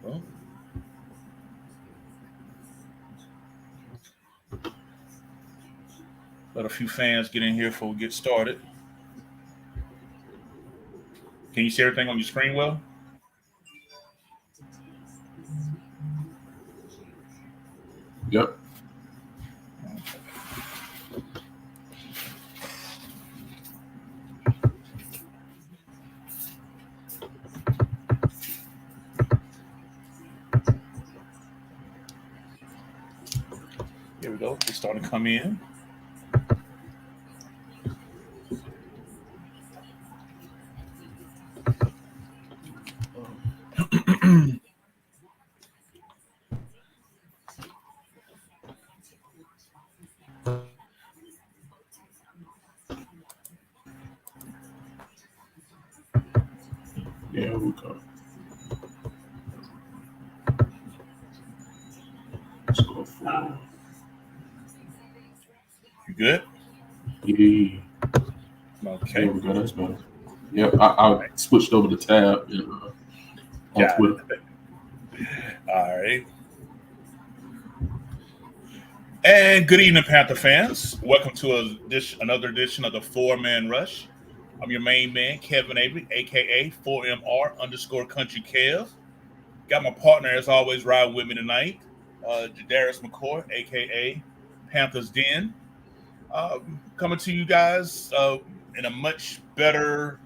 Well, let a few fans get in here before we get started. Can you see everything on your screen well? Yep. Here we go. It's starting to come in. Yeah, we go. Let's go for You good? yeah. Okay. There we go. That's better. Yep. I switched over the tab on Got Twitter. it. All right. And good evening, Panther fans. Welcome to another edition of the Four Man Rush. I'm your main man, Kevin Avery, aka 4MR underscore Country Kev. Got my partner, as always, riding with me tonight, Jadaris McCoy, aka Panthers Den. Coming to you guys in a much better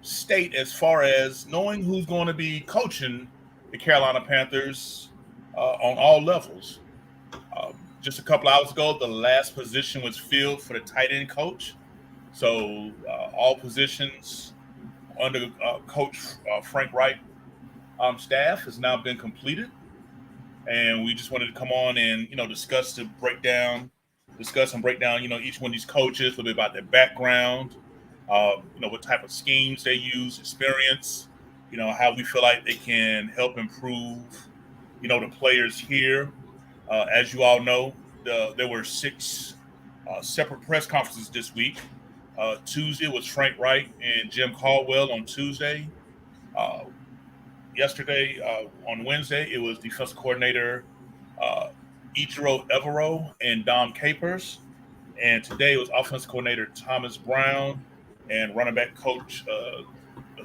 state as far as knowing who's going to be coaching the Carolina Panthers on all levels. Just a couple hours ago, the last position was filled for the tight end coach. So all positions under Coach Frank Reich staff has now been completed, and we just wanted to come on and discuss and break down each one of these coaches, a little bit about their background, what type of schemes they use, experience, how we feel like they can help improve the players here. As you all know, there were six separate press conferences this week. Tuesday was Frank Wright and Jim Caldwell on Tuesday. Uh, Yesterday, on Wednesday, it was defensive coordinator uh, Ichiro Evero and Dom Capers. And today it was offensive coordinator Thomas Brown and running back coach,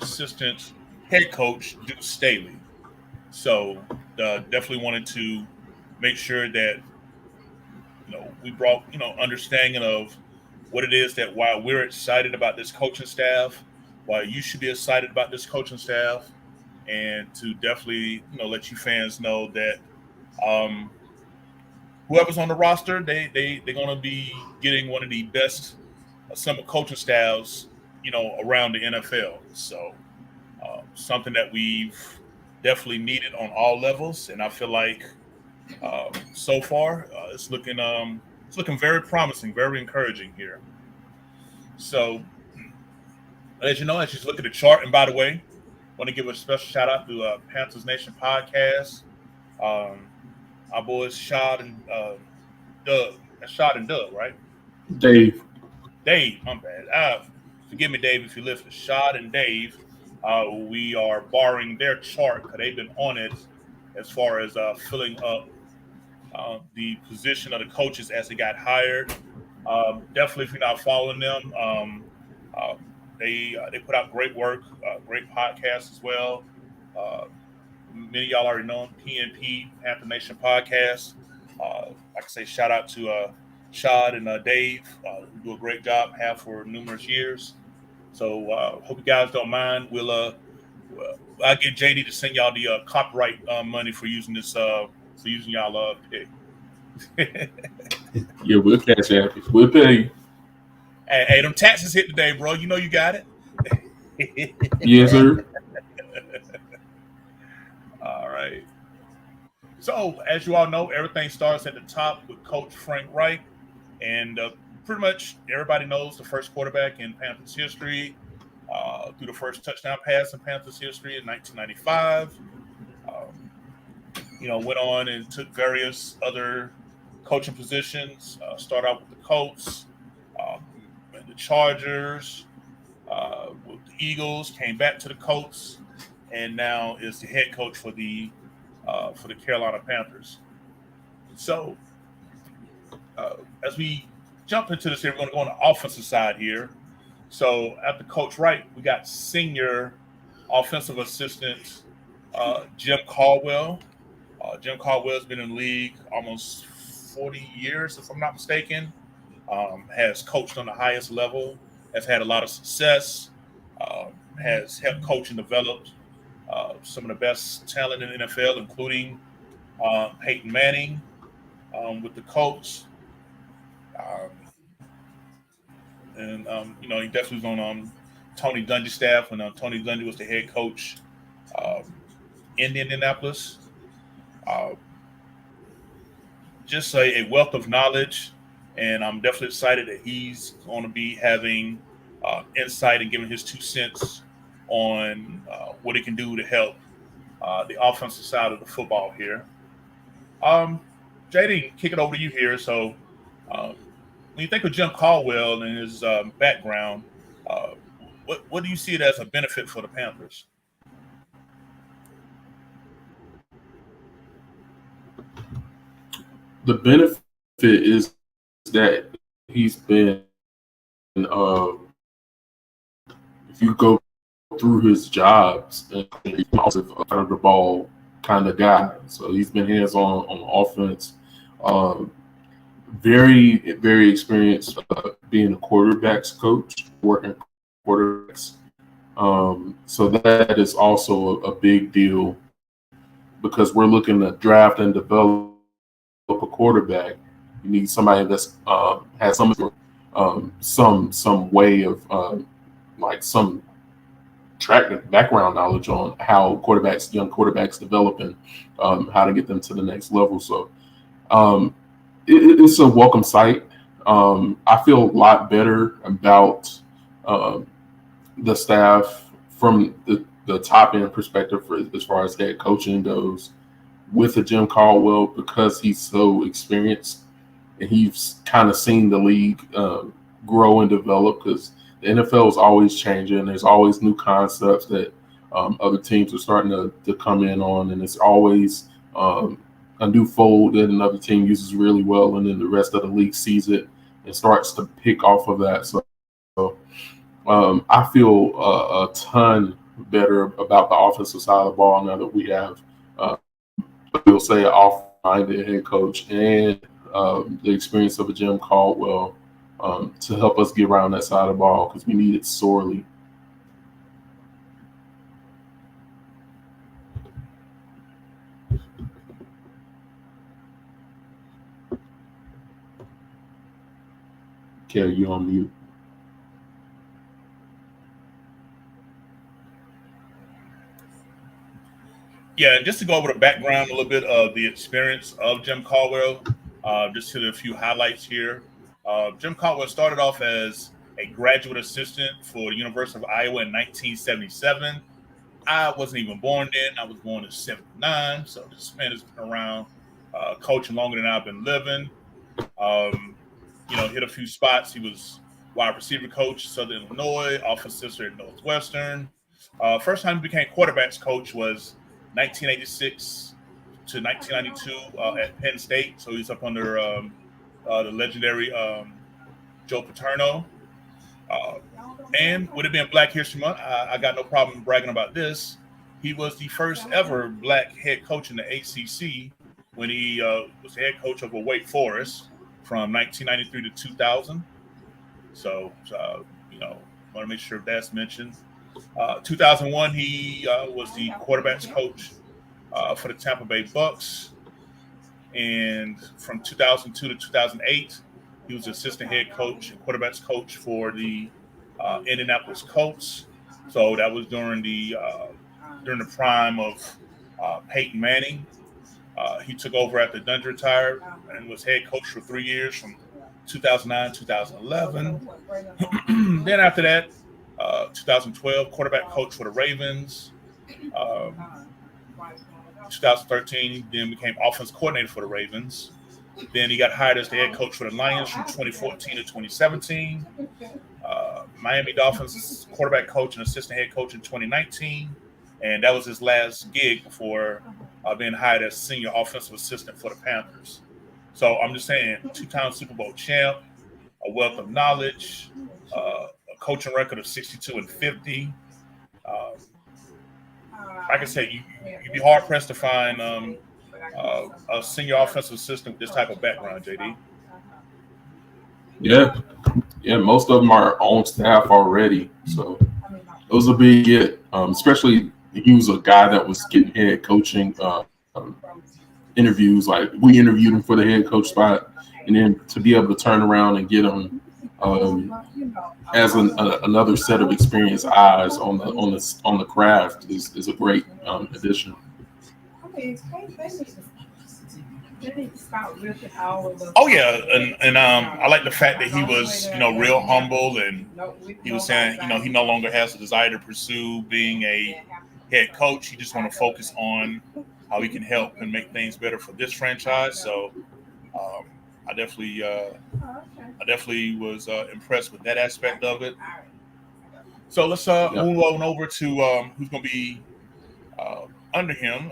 assistant head coach Duke Staley. So definitely wanted to make sure that we brought understanding of what it is that while we're excited about this coaching staff, why you should be excited about this coaching staff, and to definitely let you fans know that um, whoever's on the roster, they're going to be getting one of the best summer coaching staffs around the NFL. So something that we've definitely needed on all levels, and I feel like so far it's looking very promising, very encouraging here. So as you know, as you look at the chart, and by the way, want to give a special shout out to Panthers Nation podcast. Um, our boys Shad and Doug. That's Shad and Doug, right? Dave. Dave, I'm bad. Forgive me, Dave, if you listen. Shad and Dave, we are borrowing their chart because they've been on it as far as filling up the position of the coaches as they got hired. Definitely, if you're not following them, uh, they put out great work, great podcasts as well. Uh, Many of y'all already know them, PNP Panther Nation podcast. Like I say, shout out to Shad and Dave, who do a great job, have for numerous years. So hope you guys don't mind. I'll get JD to send y'all the copyright money for using this for using y'all pick. Yeah, we'll catch up. We'll pay. Hey, them taxes hit today, bro. You know you got it. Yes, sir. All right. So, as you all know, everything starts at the top with Coach Frank Reich, and pretty much everybody knows the first quarterback in Panthers history, through the first touchdown pass in Panthers history in 1995. Um, went on and took various other coaching positions. Started out with the Colts, um, and the Chargers, with the Eagles, came back to the Colts, and now is the head coach for the for the Carolina Panthers. So as we jump into this here, we're going to go on the offensive side here. So after Coach Reich, we got senior offensive assistant Jim Caldwell. Jim Caldwell's been in the league almost 40 years, if I'm not mistaken. Has coached on the highest level, has had a lot of success, has helped coach and develop some of the best talent in the NFL, including Peyton Manning with the Colts. Um, and he definitely was on Tony Dungy's staff when Tony Dungy was the head coach um, in Indianapolis. Uh, just a wealth of knowledge, and I'm definitely excited that he's going to be having insight and giving his 2 cents on what he can do to help the offensive side of the football here. Um, JD, kick it over to you here. So, um, when you think of Jim Caldwell and his background, uh, what do you see it as a benefit for the Panthers? The benefit is that he's been, uh, if you go through his jobs, and he's also out of the ball kind of guy. So he's been hands on offense. Um, very, very experienced being a quarterbacks coach, working quarterbacks. So that is also a big deal because we're looking to draft and develop a quarterback. You need somebody that's has some way of like some track background knowledge on how young quarterbacks develop and how to get them to the next level. So um, it's a welcome sight. I feel a lot better about um, the staff from the top end perspective as far as head coaching goes with a Jim Caldwell because he's so experienced and he's kind of seen the league grow and develop because the NFL is always changing. There's always new concepts that other teams are starting to come in on, and it's always a new fold that another team uses really well, and then the rest of the league sees it and starts to pick off of that. So I feel a ton better about the offensive side of the ball now that we have, we'll say, an off-minded head coach and the experience of a Jim Caldwell to help us get around that side of the ball because we need it sorely. Kelly, you on mute. Yeah, and just to go over the background a little bit of the experience of Jim Caldwell, just hit a few highlights here. Jim Caldwell started off as a graduate assistant for the University of Iowa in 1977. I wasn't even born then. I was born in '79, so this man has been around coaching longer than I've been living. Um, hit a few spots. He was wide receiver coach, Southern Illinois, offensive assistant at Northwestern. First time he became quarterbacks coach was 1986 to 1992 at Penn State. So he's up under the legendary Joe Paterno. Uh, and with it being Black History Month, I got no problem bragging about this. He was the first ever black head coach in the ACC when he was the head coach of Wake Forest from 1993 to 2000. So, want to make sure that's mentioned. 2001, he was the quarterbacks coach for the Tampa Bay Bucks. And from 2002 to 2008, he was assistant head coach and quarterbacks coach for the Indianapolis Colts. So that was during the prime of Peyton Manning. He took over after Dungy retired and was head coach for 3 years from 2009 2011. Then after that, 2012, quarterback coach for the Ravens. Um, 2013, he then became offense coordinator for the Ravens. Then he got hired as the head coach for the Lions from 2014 to 2017. Miami Dolphins quarterback coach and assistant head coach in 2019. And that was his last gig before being hired as senior offensive assistant for the Panthers. So I'm just saying, two-time Super Bowl champ, a wealth of knowledge, a coaching record of 62-50. Um, like I said, you'd be hard pressed to find a senior offensive assistant with this type of background, JD. Yeah, most of them are on staff already, so those will be it. Especially he was a guy that was getting head coaching interviews. Like we interviewed him for the head coach spot, and then to be able to turn around and get him as another set of experienced eyes on the craft is a great addition. Oh yeah, and I like the fact that he was real humble, and he was saying he no longer has a desire to pursue being a head coach. He just want to focus on how he can help and make things better for this franchise. So um, I definitely was impressed with that aspect of it. So let's Yeah. move on over to who's going to be uh, under him.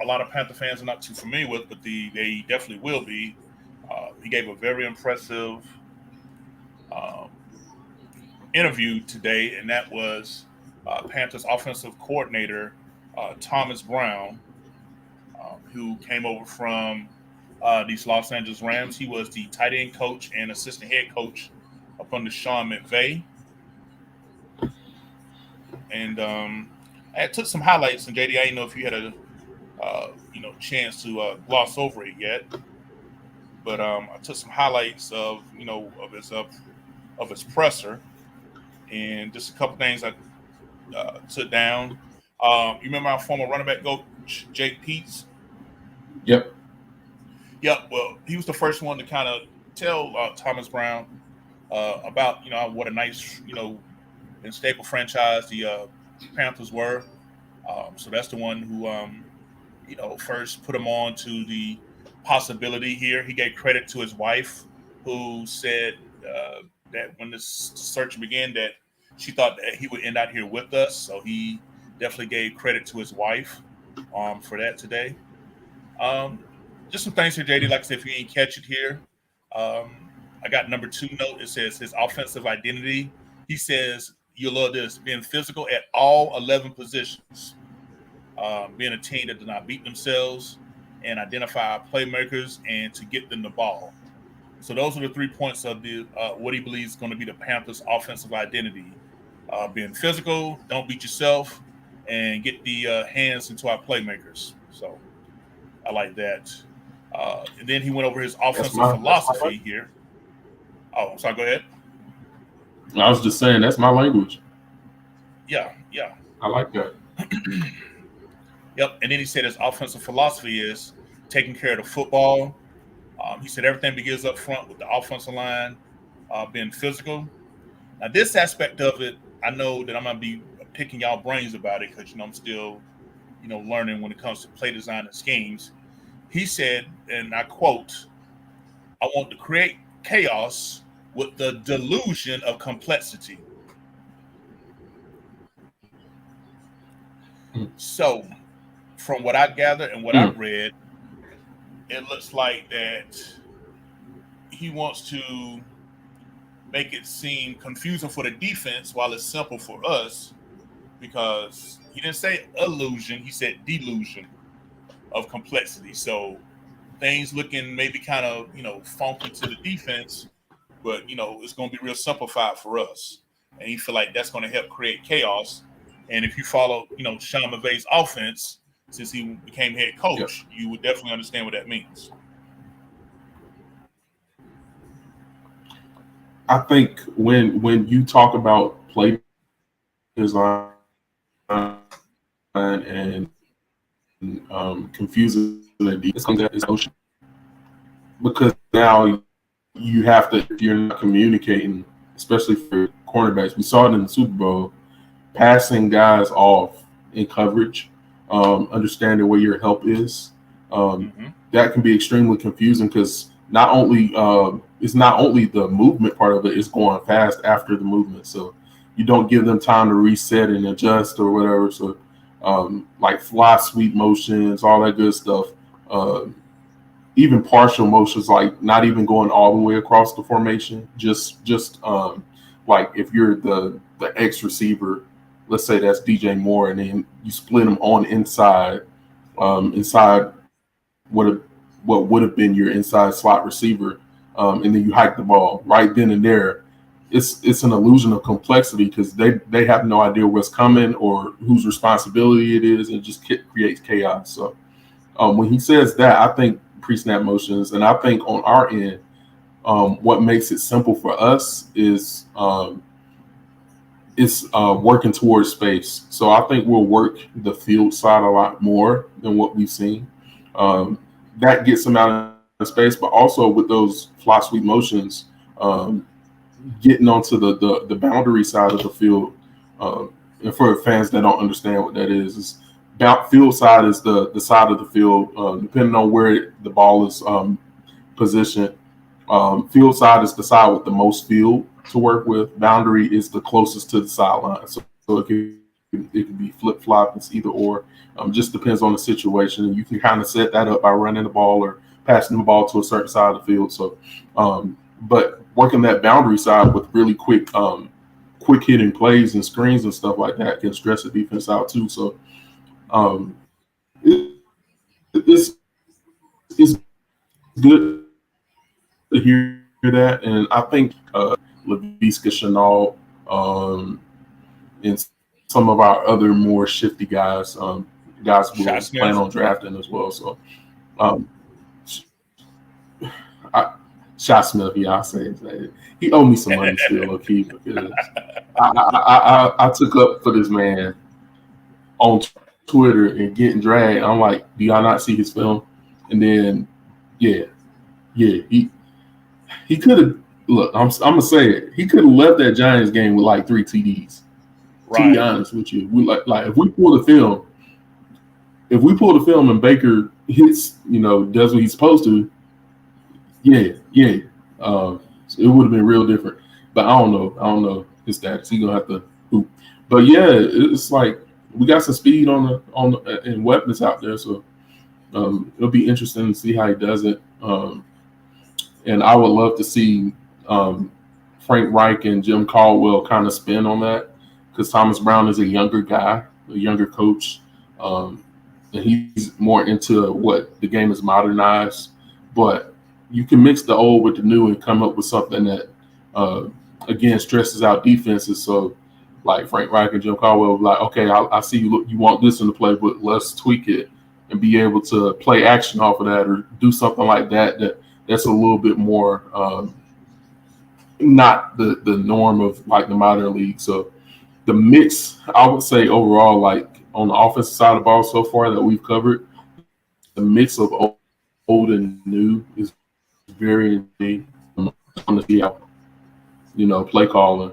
A lot of Panther fans are not too familiar with, but they definitely will be. He gave a very impressive um, interview today, and that was Panthers offensive coordinator Thomas Brown, who came over from these Los Angeles Rams. He was the tight end coach and assistant head coach up under Sean McVay. And I took some highlights, and JD, I didn't know if you had a chance to gloss over it yet, but I took some highlights of of his presser, and just a couple things I took down. You remember our former running back coach Jake Peets? Yep. Yep. Well, he was the first one to kind of tell Thomas Brown about what a nice and stable franchise the Panthers were. So that's the one who first put him on to the possibility here. He gave credit to his wife, who said that when this search began, that she thought that he would end out here with us. So he definitely gave credit to his wife for that today. Um, just some things here, JD. Like I said, if you didn't catch it here, um, I got number 2 note. It says his offensive identity. He says, you love this, being physical at all 11 positions, being a team that does not beat themselves, and identify playmakers and to get them the ball. So those are the 3 points of the what he believes is going to be the Panthers' offensive identity: being physical, don't beat yourself, and get the hands into our playmakers. So I like that. And then he went over his offensive philosophy here. Oh, I'm sorry. Go ahead. I was just saying that's my language. Yeah. I like that. Yep. And then he said his offensive philosophy is taking care of the football. He said everything begins up front with the offensive line being physical. Now, this aspect of it, I know that I'm going to be picking y'all brains about it because, I'm still, learning when it comes to play design and schemes. He said, and I quote, I want to create chaos with the delusion of complexity. So, from what I gathered and what I read, it looks like that he wants to make it seem confusing for the defense while it's simple for us, because he didn't say illusion, he said delusion of complexity. So things looking maybe kind of funky to the defense, but it's going to be real simplified for us, and he feel like that's going to help create chaos. And if you follow Sean McVay's offense since he became head coach, you would definitely understand what that means. I think when you talk about play design and confusing the defense, because now you have to, if you're not communicating, especially for cornerbacks. We saw it in the Super Bowl, passing guys off in coverage, understanding where your help is. That can be extremely confusing because not only it's not only the movement part of it, it's going fast after the movement. So you don't give them time to reset and adjust or whatever. So like fly sweep motions, all that good stuff. Uh, Even partial motions, like not even going all the way across the formation, just like if you're the X receiver, let's say that's DJ Moore, and then you split them on inside what would have been your inside slot receiver, and then you hike the ball right then and there. It's an illusion of complexity because they have no idea what's coming or whose responsibility it is, and it just creates chaos. So when he says that, I think pre-snap motions, and I think on our end, what makes it simple for us is working towards space. So I think we'll work the field side a lot more than what we've seen. Um, that gets them out of space, but also with those fly sweep motions, um, getting onto the boundary side of the field. And for fans that don't understand what that is field side is the side of the field, depending on where the ball is positioned. Field side is the side with the most field to work with. Boundary is the closest to the sideline. So it can be flip flop. It's either or. Just depends on the situation, and you can kind of set that up by running the ball or passing the ball to a certain side of the field. So, but working that boundary side with really quick hitting plays and screens and stuff like that can stress the defense out too. So, um, it's good to hear that, and I think Laviska Chenault, and some of our other more shifty guys will Shot plan Smith. on drafting as well. So, um, I, Shot Smith, yeah, I say it. He owed me some money still, okay, because I took up for this man on Twitter and getting dragged. I'm like, do y'all not see his film? And then, yeah, he could have. Look, I'm gonna say it. He could have left that Giants game with like 3 TDs. To be Right. honest with you, we like if we pull the film and Baker hits, does what he's supposed to, yeah, it would have been real different. But I don't know his status. He gonna have to hoop. But yeah, it's like we got some speed and weapons out there, so it'll be interesting to see how he does it. And I would love to see Frank Reich and Jim Caldwell kind of spin on that because Thomas Brown is a younger guy, a younger coach, and he's more into what the game is modernized. But you can mix the old with the new and come up with something that, again, stresses out defenses. So, like Frank Reich and Jim Caldwell, will be like, okay, I see you want this in the play, but let's tweak it and be able to play action off of that or do something like that's a little bit more not the norm of like the modern league. So the mix, I would say overall, like on the offensive side of the ball so far that we've covered, the mix of old and new is very interesting. On the see how play calling.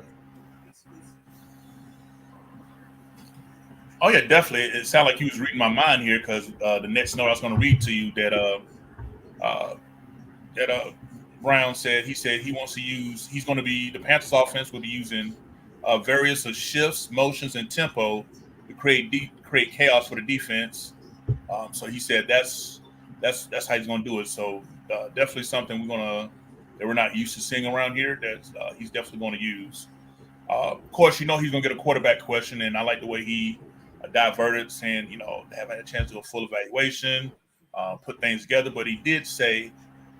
Oh yeah, definitely. It sounded like you was reading my mind here because the next note I was going to read to you uh, that Brown said. He said he wants to use. He's going to be the Panthers offense will be using various of shifts, motions, and tempo to create chaos for the defense. So he said that's how he's going to do it. So definitely something that we're not used to seeing around here. That he's definitely going to use. Of course, he's going to get a quarterback question, and I like the way he diverted, saying they haven't had a chance to do a full evaluation, put things together. But he did say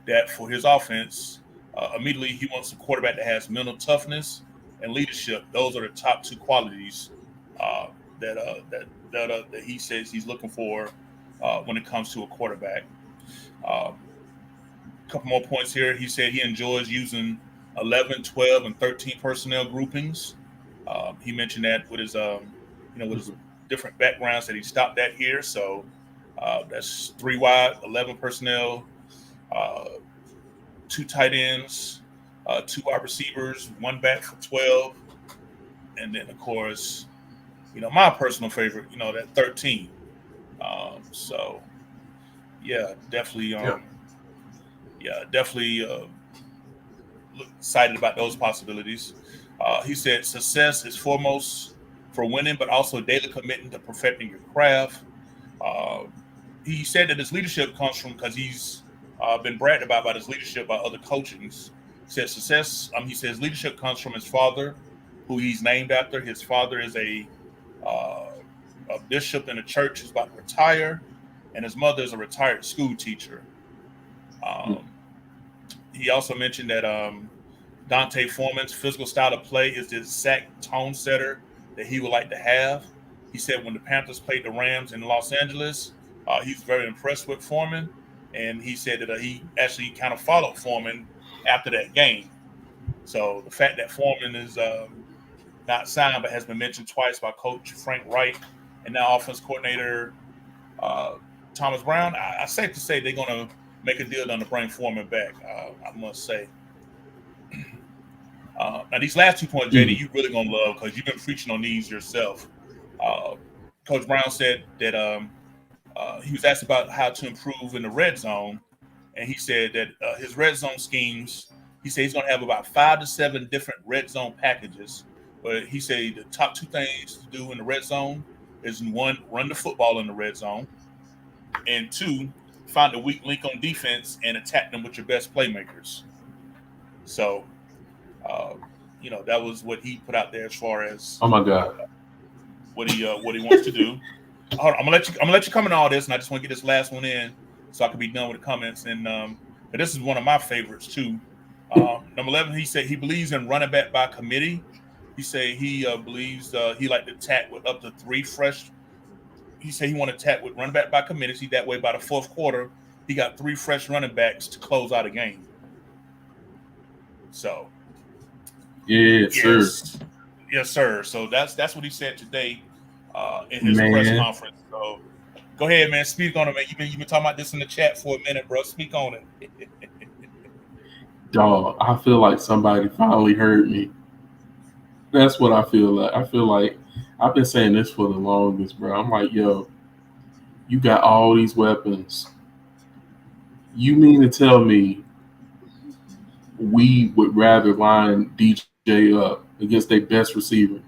that for his offense, immediately he wants a quarterback that has mental toughness and leadership. Those are the top two qualities uh, that he says he's looking for when it comes to a quarterback. A couple more points here. He said he enjoys using 11, 12, and 13 personnel groupings. He mentioned that with his different backgrounds that he stopped at here. So that's 3 wide, 11 personnel, uh, 2 tight ends, 2 wide receivers, 1 back for 12, and then of course, my personal favorite, that 13. So yeah, definitely, Yeah. definitely excited about those possibilities. He said success is foremost for winning, but also daily committing to perfecting your craft. Uh, he said that his leadership comes from because he's been bragged about by his leadership by other coaches. He said success. He says leadership comes from his father, who he's named after. His father is uh, a bishop in a church who's about to retire, and his mother is a retired school teacher. Um, he also mentioned that Dante Foreman's physical style of play is the exact tone setter that he would like to have. He said when the Panthers played the Rams in Los Angeles, he's very impressed with Foreman, and he said that he actually kind of followed Foreman after that game. So the fact that Foreman is not signed but has been mentioned twice by Coach Frank Reich and now offense coordinator uh, Thomas Brown, I safe to say they're going to make a deal to bring Foreman back. I must say. Now these last 2 points, JD, you really gonna love because you've been preaching on these yourself. Uh, Coach Brown said that he was asked about how to improve in the red zone, and he said that his red zone schemes. He said he's gonna have about 5 to 7 different red zone packages. But he said the top 2 things to do in the red zone is one, run the football in the red zone, and 2, find the weak link on defense and attack them with your best playmakers. So uh, that was what he put out there as far as Oh my God. what he wants to do. Hold on, I'm gonna let you come in all this, and I just want to get this last one in so I can be done with the comments. And but this is one of my favorites too. Number 11, he said he believes in running back by committee. He said he believes he like to attack with up to 3 fresh. He said he want to attack with running back by committee. See that way by the fourth quarter, he got 3 fresh running backs to close out a game. So Yeah, sir. yes, sir. So that's what he said today in his press conference. So go ahead, man. Speak on it, man. You've been talking about this in the chat for a minute, bro. Speak on it. Dog, I feel like somebody finally heard me. That's what I feel like. I feel like I've been saying this for the longest, bro. I'm like, yo, you got all these weapons. You mean to tell me we would rather line DJ up against their best receiver,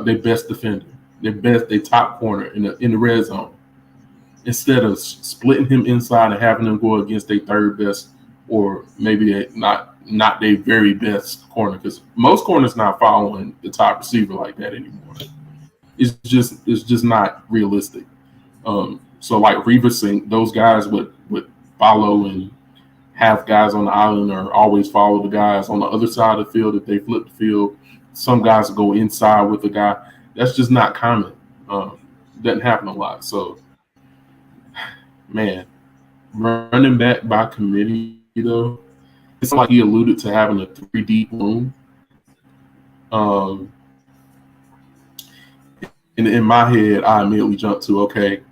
their best defender, their top corner in the red zone, instead of splitting him inside and having them go against their third best, or maybe not their very best corner, because most corners not following the top receiver like that anymore. It's just not realistic. So like reversing, those guys would follow and have guys on the island or always follow the guys on the other side of the field if they flip the field. Some guys go inside with the guy. That's just not common. Doesn't happen a lot. So, man, running back by committee, though, it's like he alluded to having a 3 deep room. In my head, I immediately jumped to, okay,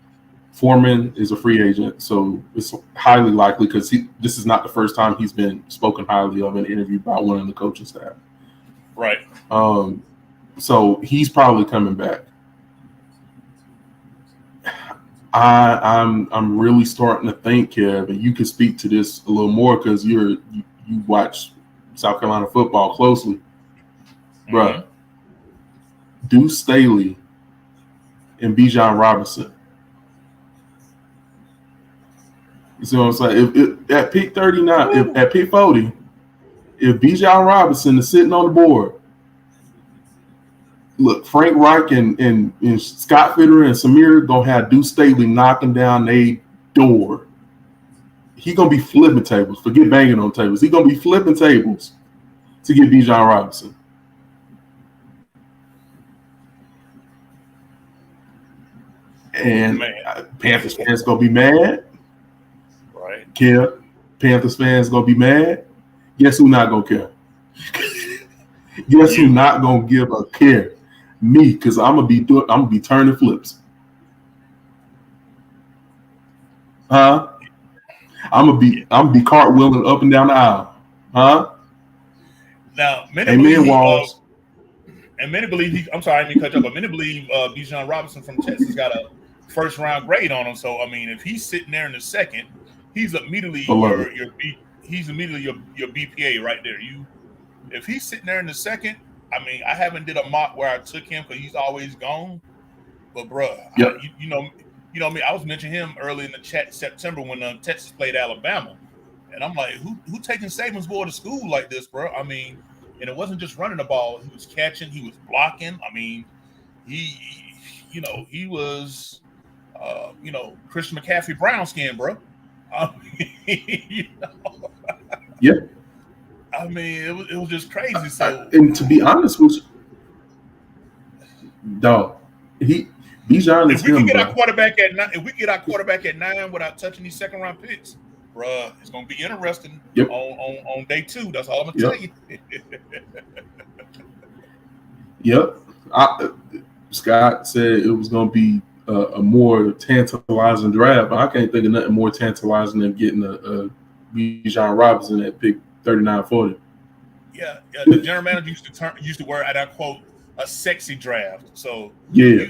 Foreman is a free agent, so it's highly likely, because this is not the first time he's been spoken highly of in an interview by one of the coaching staff. Right. So he's probably coming back. I'm really starting to think, Kev, and you can speak to this a little more because you watch South Carolina football closely, bruh. Deuce Staley and Bijan Robinson. You see what I'm saying? If at pick 39, at pick 40, if Bijan Robinson is sitting on the board, look, Frank Reich and Scott Fitterer and Samir gonna have Deuce Staley knocking down their door. He gonna be flipping tables. Forget banging on tables. He gonna be flipping tables to get Bijan Robinson. And Panthers fans gonna be mad. Right. Care. Panthers fans gonna be mad. Guess who not gonna care? Guess who not gonna give a care? Me, because I'm gonna be turning flips. Huh? I'm gonna be cartwheeling up and down the aisle. Huh? Now, Walls. And many believe I'm sorry, I didn't cut you off, but many believe Bijan Robinson from Texas got a first round grade on him. So I mean, if he's sitting there in the second, he's immediately your BPA right there. If he's sitting there in the second, I mean, I haven't did a mock where I took him because he's always gone. But bruh, Yep. you know me. I was mentioning him early in the chat September when Texas played Alabama, and I'm like, who taking Saban's boy to school like this, bro? I mean, and it wasn't just running the ball; he was catching, he was blocking. I mean, he was, Christian McCaffrey brown skin, bro. I mean, Yeah. I mean, it was just crazy. So, And to be honest with you, dog, Bijan if is we can him, get our bro. quarterback at 9, if we get our quarterback at 9 without touching these second round picks, bruh, it's gonna be interesting Yep. on day 2. That's all I'm gonna Yep. tell you. Yep. Scott said it was going to be a more tantalizing draft. I can't think of nothing more tantalizing than getting a Bijan Robinson at pick 39-40. Yeah. The general manager used to wear, and I quote, a sexy draft. So Yeah.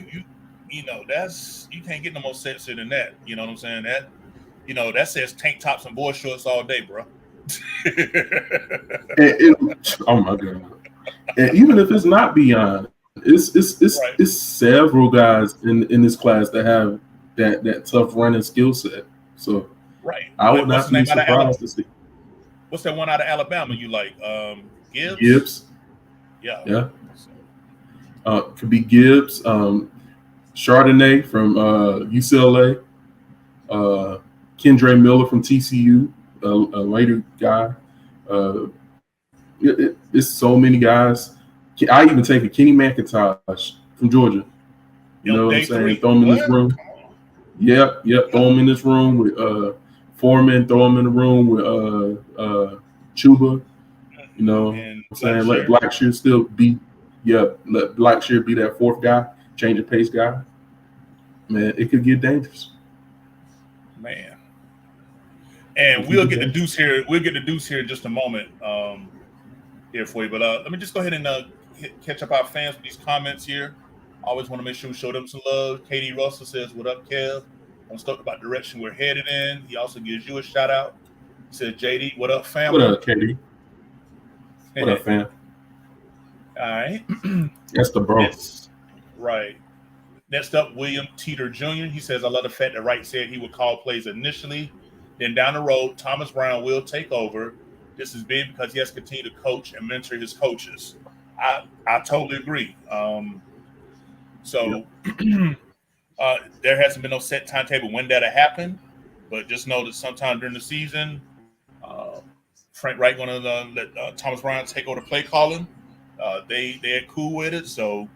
that's, you can't get no more sexy than that. You know what I'm saying? That says tank tops and boy shorts all day, bro. Oh my god! And even if it's not beyond, Right. it's several guys in this class that have that tough running skill set. So Right. I would What's not his be name out of Alabama? surprised to see What's that one out of Alabama you like? Gibbs? Gibbs. Yeah. Yeah. Could be Gibbs, Chardonnay from UCLA, Kendre Miller from TCU, a later guy. It's so many guys. I even take a Kenny McIntosh from Georgia. You know what I'm Day saying? 3. Throw him in What? this room. Come on. Yep. Yeah. Throw him in this room with Foreman. Throw him in the room with Chuba. You know what And I'm saying? Let Blackshear. Blackshear still be. Let Blackshear be that fourth guy, change of pace guy. Man, it could get dangerous. Man. And we'll get the deuce here. We'll get the deuce here in just a moment here for you. But let me just go ahead and catch up our fans with these comments here. I always want to make sure we show them some love. Katie Russell says, "What up, Kev? I'm stoked about the direction we're headed in." He also gives you a shout out. He said, "JD, what up, family?" What up, Katie? What up, fam? All right. That's the bro. Right. Next up, William Teeter Jr. He says, "I love the fact that Wright said he would call plays initially. Then down the road, Thomas Brown will take over. This is big because he has continued to coach and mentor his coaches." I totally agree. So there hasn't been no set timetable when that'll happen, but just know that sometime during the season, Frank Wright going to let Thomas Brown take over the play calling. They're cool with it. So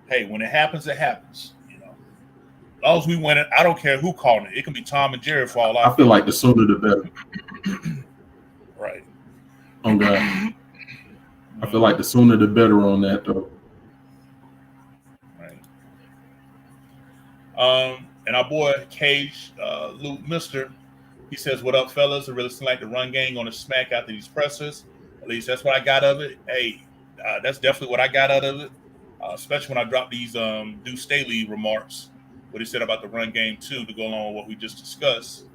hey, when it happens, it happens. As long as we win it, I don't care who calling it. It can be Tom and Jerry for all I feel like the sooner the better. Right. Oh God. I feel like the sooner the better on that though. Right. And our boy Cage, Luke Mister, he says, "What up, fellas? It really seems like the run game on the smack after these pressers. At least that's what I got of it. Hey, that's definitely what I got out of it. Especially when I dropped these Deuce Staley remarks, what he said about the run game too, to go along with what we just discussed.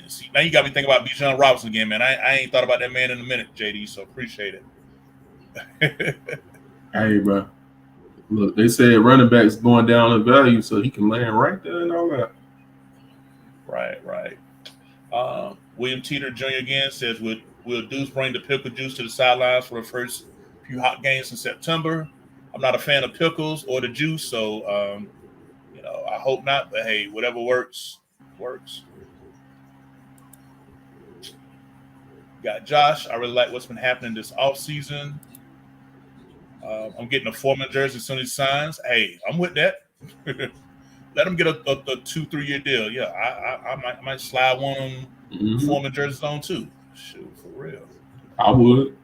See, now you got me thinking about Bijan Robinson again, man. I ain't thought about that man in a minute, JD. So appreciate it." Hey, bro. Look, they said running back's going down in value, so he can land right there and all that. Right. William Teeter Jr. again says, "Will Deuce bring the pickle juice to the sidelines for the first few hot games in September? I'm not a fan of pickles or the juice, so I hope not. But hey, whatever works." Got Josh. I really like what's been happening this offseason. I'm getting a Foreman jersey as soon as he signs. Hey, I'm with that. Let him get a 2-3 year deal. Yeah, I might slide one on Foreman jerseys on too. Shoot, for real. I would.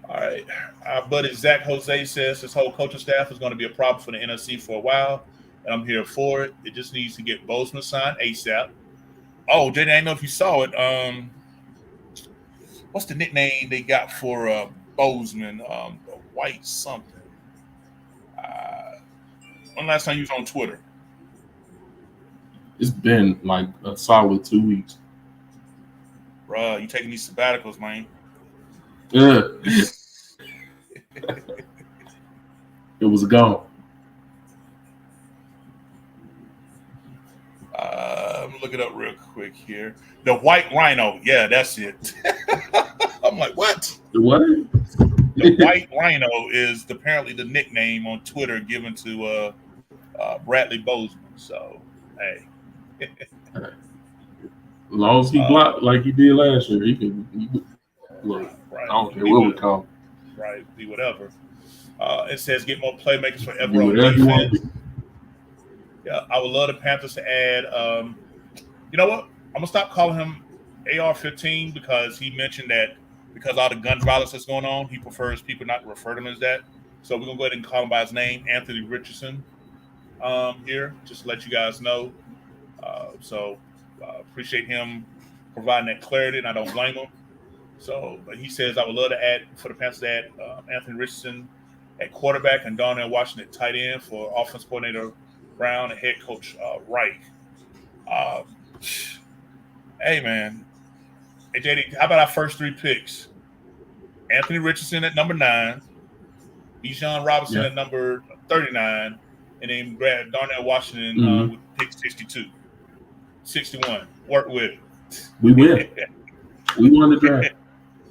All right. Our buddy Zach Jose says his whole coaching staff is going to be a problem for the NFC for a while, and I'm here for it. It just needs to get Bozeman signed ASAP. Oh, JD, I didn't know if you saw it. What's the nickname they got for Bozeman? The White something. When last time you was on Twitter? It's been like a solid 2 weeks. Bruh, you taking these sabbaticals, man. Yeah, it was gone. Let me look it up real quick here. The White Rhino. Yeah, that's it. I'm like, what? What? The White Rhino is apparently the nickname on Twitter given to Bradley Bozeman. So, hey. As long as he blocked like he did last year, he look. I Right. don't care Be what we what, call him. right. Be whatever. It says get more playmakers Be forever on whatever you want to defense. be. Yeah, I would love the Panthers to add. You know what? I'm gonna stop calling him AR-15 because he mentioned that because all the gun violence that's going on, he prefers people not to refer to him as that. So we're gonna go ahead and call him by his name, Anthony Richardson. Here, just to let you guys know. Appreciate him providing that clarity, and I don't blame him. So, but he says I would love to add for the Panthers to add Anthony Richardson at quarterback and Darnell Washington at tight end for offense coordinator Brown and head coach Reich. Um, hey man, hey JD, how about our first three picks? Anthony Richardson at number 9, Bijan Robinson Yeah. at number 39, and then grab Darnell Washington Mm-hmm. with pick 62, 61. Work with We win. it. We won the draft.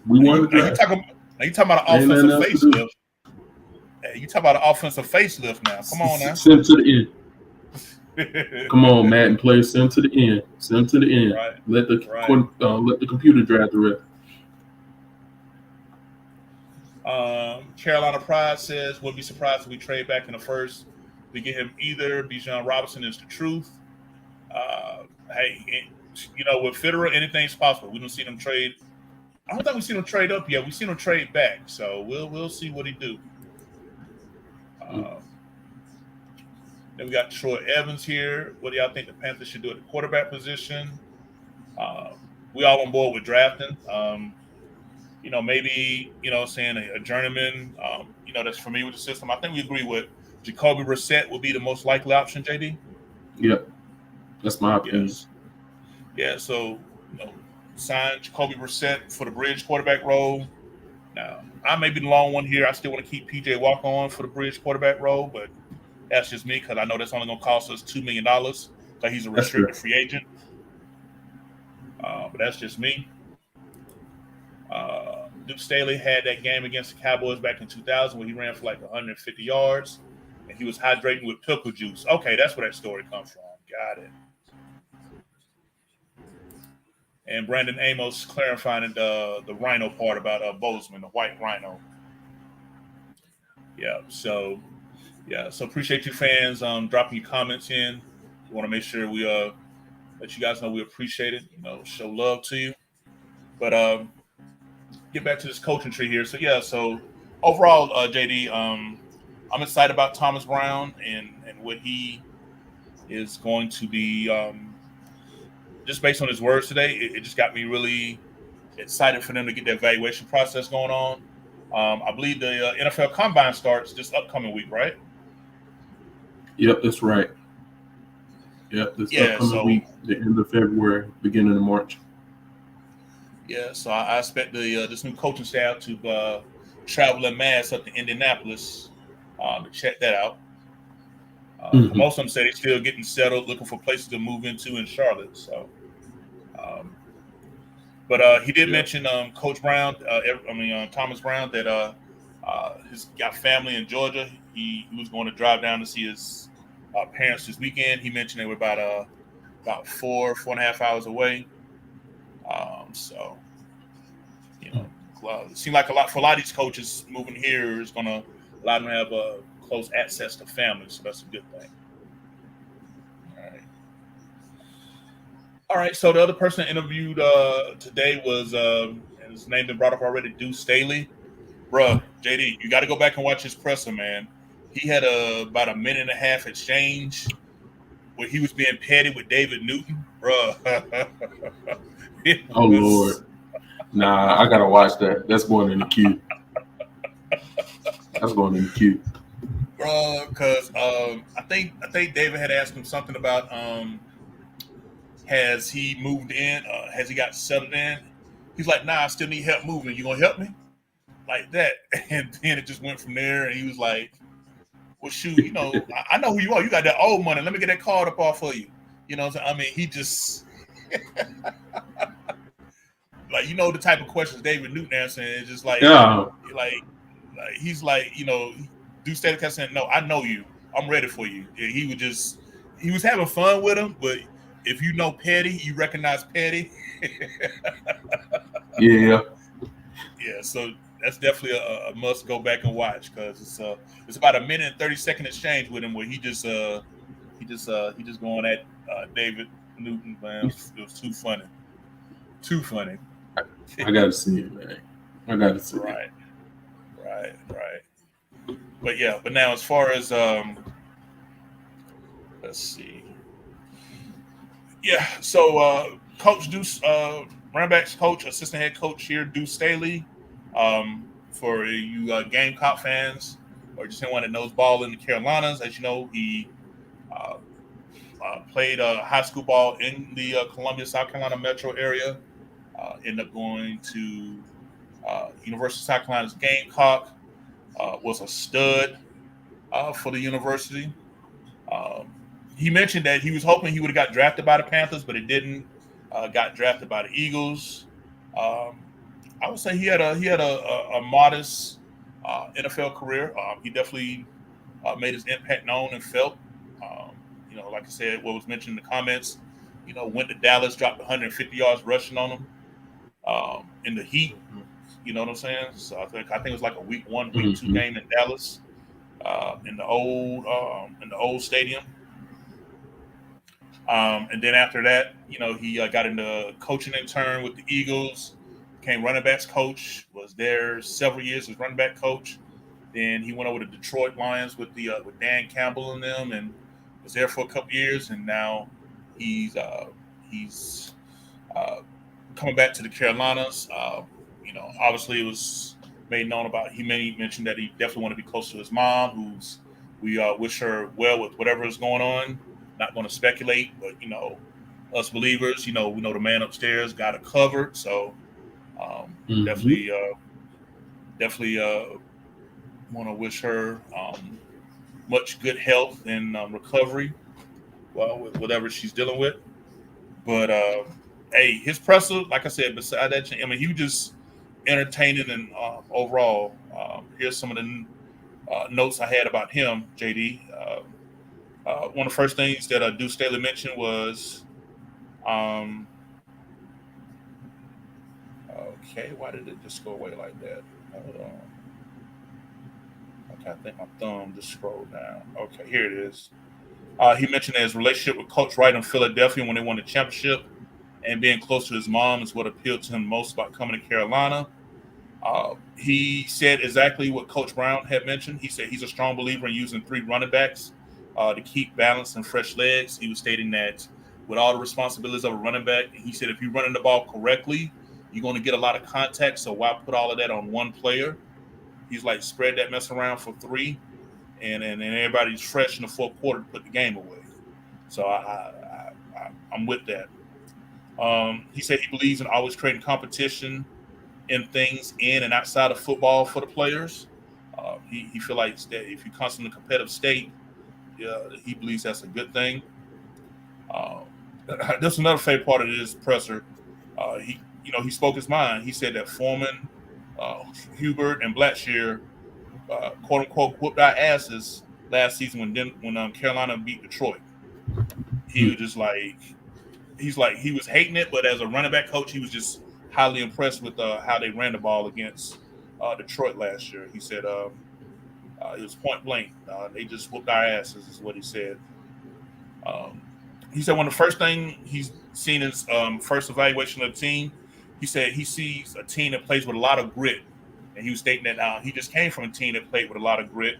We Now won you, the now you draft. talking now you talking about an Ain't nothing offensive else to do. facelift. Hey, you talking about an offensive facelift now. Come on now. Send to the end. Come on, Matt and play. Send to the end. Send to the end. Right, Let right. let the computer draft the rest. Carolina Pride says, "Wouldn't be surprised if we trade back in the first. We get him either. Bijan Robinson is the truth. Hey, with Federer, anything's possible. We don't see them trade. I don't think we see them trade up yet. We see them trade back. So we'll see what he do. Then we got Troy Evans here. What do y'all think the Panthers should do at the quarterback position? We all on board with drafting. Maybe, saying a journeyman, that's familiar with the system. I think we agree with Jacoby Brissett would be the most likely option, JD. Yep. That's my opinion. Yes. Yeah, so, sign Jacoby Brissett for the bridge quarterback role. Now, I may be the long one here. I still want to keep PJ Walker on for the bridge quarterback role, but that's just me because I know that's only going to cost us $2 million because he's a restricted free agent. But that's just me. Duke Staley had that game against the Cowboys back in 2000 where he ran for like 150 yards and he was hydrating with pickle juice. Okay, that's where that story comes from. Got it. And Brandon Amos clarifying the rhino part about Bozeman, the white rhino. Yeah, so appreciate you fans dropping your comments in. We want to make sure we let you guys know we appreciate it. Show love to you. But get back to this coaching tree here. So overall, JD, I'm excited about Thomas Brown and what he is going to be. Just based on his words today, it just got me really excited for them to get the evaluation process going on. I believe the NFL Combine starts this upcoming week, right? Yep, that's right. Yep, this upcoming week, the end of February, beginning of March. Yeah, so I expect this new coaching staff to travel en masse up to Indianapolis to check that out. Most of them say they're still getting settled, looking for places to move into in Charlotte. So, but he did mention Coach Brown. Thomas Brown, that he's got family in Georgia. He was going to drive down to see his parents this weekend. He mentioned they were about 4.5 hours away. It seems like a lot for a lot of these coaches moving here is going to allow them to have close access to family. So that's a good thing. All right. So the other person I interviewed today was, and his name been brought up already, Duke Staley. Bruh, JD, you got to go back and watch his presser, man. He had about a minute and a half exchange where he was being petty with David Newton. Bruh. Oh, Lord. Nah, I got to watch that. That's going in the queue. That's going in the queue. Bruh, because I think David had asked him something about has he moved in? Has he got settled in? He's like, nah, I still need help moving. You gonna help me? like that. And then it just went from there. And he was like, well, shoot, I know who you are. You got that old money. Let me get that card up off for you. You know what I'm saying? I mean, he just like the type of questions David Newton answering. It's just like he's like, Duke Staley kept saying, no, I know you. I'm ready for you. And he was having fun with him, but if you know Petty, you recognize Petty. Yeah. Yeah, so that's definitely a must go back and watch because it's about a minute and 30-second exchange with him where he just going at David Newton, man. It was too funny. Too funny. I gotta see it, man. I gotta see it. Right. But now as far as let's see. Yeah, so Coach Deuce, running backs coach, assistant head coach here, Deuce Staley. For you Gamecock fans or just anyone that knows ball in the Carolinas, as you know, he played high school ball in the Columbia, South Carolina metro area. Ended up going to University of South Carolina's Gamecock. Was a stud for the university. He mentioned that he was hoping he would have got drafted by the Panthers, but it didn't. Got drafted by the Eagles. I would say he had a modest NFL career. He definitely made his impact known and felt. Like I said, what was mentioned in the comments. Went to Dallas, dropped 150 yards rushing on him in the heat. You know what I'm saying? So I think it was like a week 1, week 2 game in Dallas in the old stadium. And then after that, he got into coaching intern with the Eagles, became running backs coach, was there several years as running back coach. Then he went over to Detroit Lions with Dan Campbell and them, and was there for a couple years. And now he's coming back to the Carolinas. Obviously it was made known about. He mentioned that he definitely want to be close to his mom, we wish her well with whatever is going on. Not going to speculate, but us believers, we know the man upstairs got it covered. So definitely want to wish her much good health and recovery, with whatever she's dealing with. But hey, his presser, like I said, beside that, I mean, he was just entertaining and overall. Here's some of the notes I had about him, JD. One of the first things that Deuce Staley mentioned was, okay, why did it just go away like that? Hold on. Okay, I think my thumb just scrolled down. Okay, here it is. He mentioned that his relationship with Coach Reich in Philadelphia when they won the championship and being close to his mom is what appealed to him most about coming to Carolina. He said exactly what Coach Brown had mentioned. He said he's a strong believer in using 3 running backs to keep balance and fresh legs. He was stating that with all the responsibilities of a running back, he said if you're running the ball correctly, you're going to get a lot of contact. So why put all of that on one player? He's like, spread that mess around for 3, and everybody's fresh in the fourth quarter to put the game away. So I'm with that. He said he believes in always creating competition in things in and outside of football for the players. He feels like that if you constantly in a competitive state, he believes that's a good thing. That's another favorite part of this presser. He spoke his mind. He said that Foreman, Hubert, and Blackshear, quote unquote, whooped our asses last season when Carolina beat Detroit. He was just like, he was hating it, but as a running back coach, he was just highly impressed with how they ran the ball against Detroit last year. He said it was point blank. They just whooped our asses, is what he said. He said one of the first thing he's seen in his first evaluation of the team, he said he sees a team that plays with a lot of grit. And he was stating that he just came from a team that played with a lot of grit.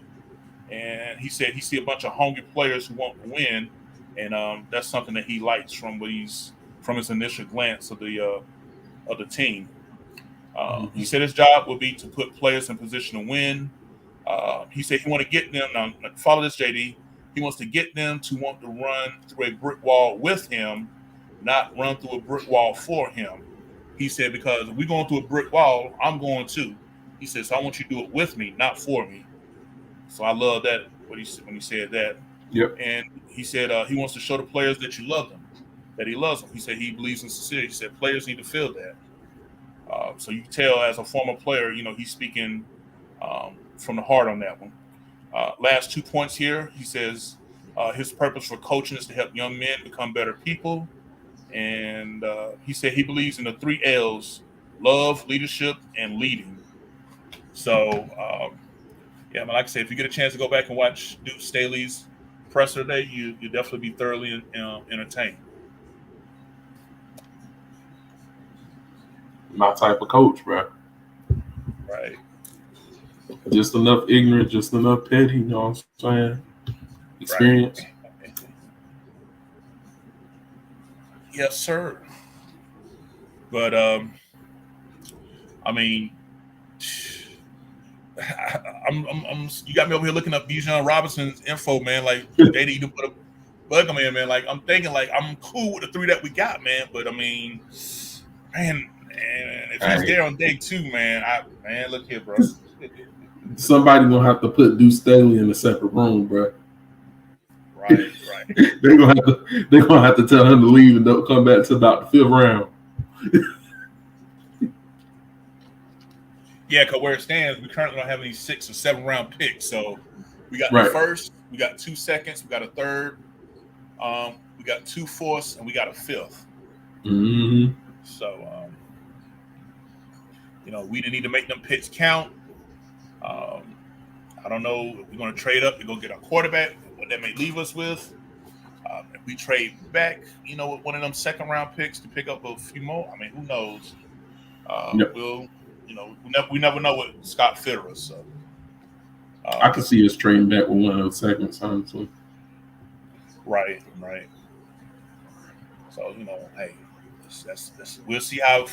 And he said he see a bunch of hungry players who want to win. And that's something that he likes from his initial glance of the team. He said his job would be to put players in position to win. He said he want to get them, now follow this, JD, he wants to get them to want to run through a brick wall with him, not run through a brick wall for him. He said, because if we're going through a brick wall, I'm going too. He says, "I want you to do it with me, not for me." So I love that what he said when he said that. Yep. And he said he wants to show the players that you love them, that he loves them. He said he believes in sincerity. He said players need to feel that. So you can tell as a former player, he's speaking from the heart on that one. Last 2 points here. He says his purpose for coaching is to help young men become better people. And he said he believes in the 3 L's: love, leadership, and leading. So, yeah, man, like I said, if you get a chance to go back and watch Duke Staley's presser today, you definitely be thoroughly entertained. My type of coach, bro. Right. Just enough ignorant, just enough petty. You know what I'm saying? Right. Experience. Yes, sir. But I mean, you got me over here looking up Bijan Robinson's info, man. Like they need to put a bug him in, man. Like I'm thinking, like I'm cool with the 3 that we got, man. But I mean, man, if he's there on day 2, man, look here, bro. Somebody gonna have to put Duke Staley in a separate room, bro. Right. They're gonna have to tell him to leave and don't come back to about the 5th round. Yeah, because where it stands, we currently don't have any 6 or 7 round picks. So we got Right. the first, we got 2 seconds, we got a third, we got 2 fourths, and we got a 5th. Mm-hmm. So we need to make them picks count. I don't know if we're going to trade up to go get a quarterback, what that may leave us with. If we trade back, with one of them 2nd round picks to pick up a few more, I mean, who knows? Yep. We never know what Scott Fitterer. So I can see us trading back with one of those seconds, honestly. Right. So hey, we'll see how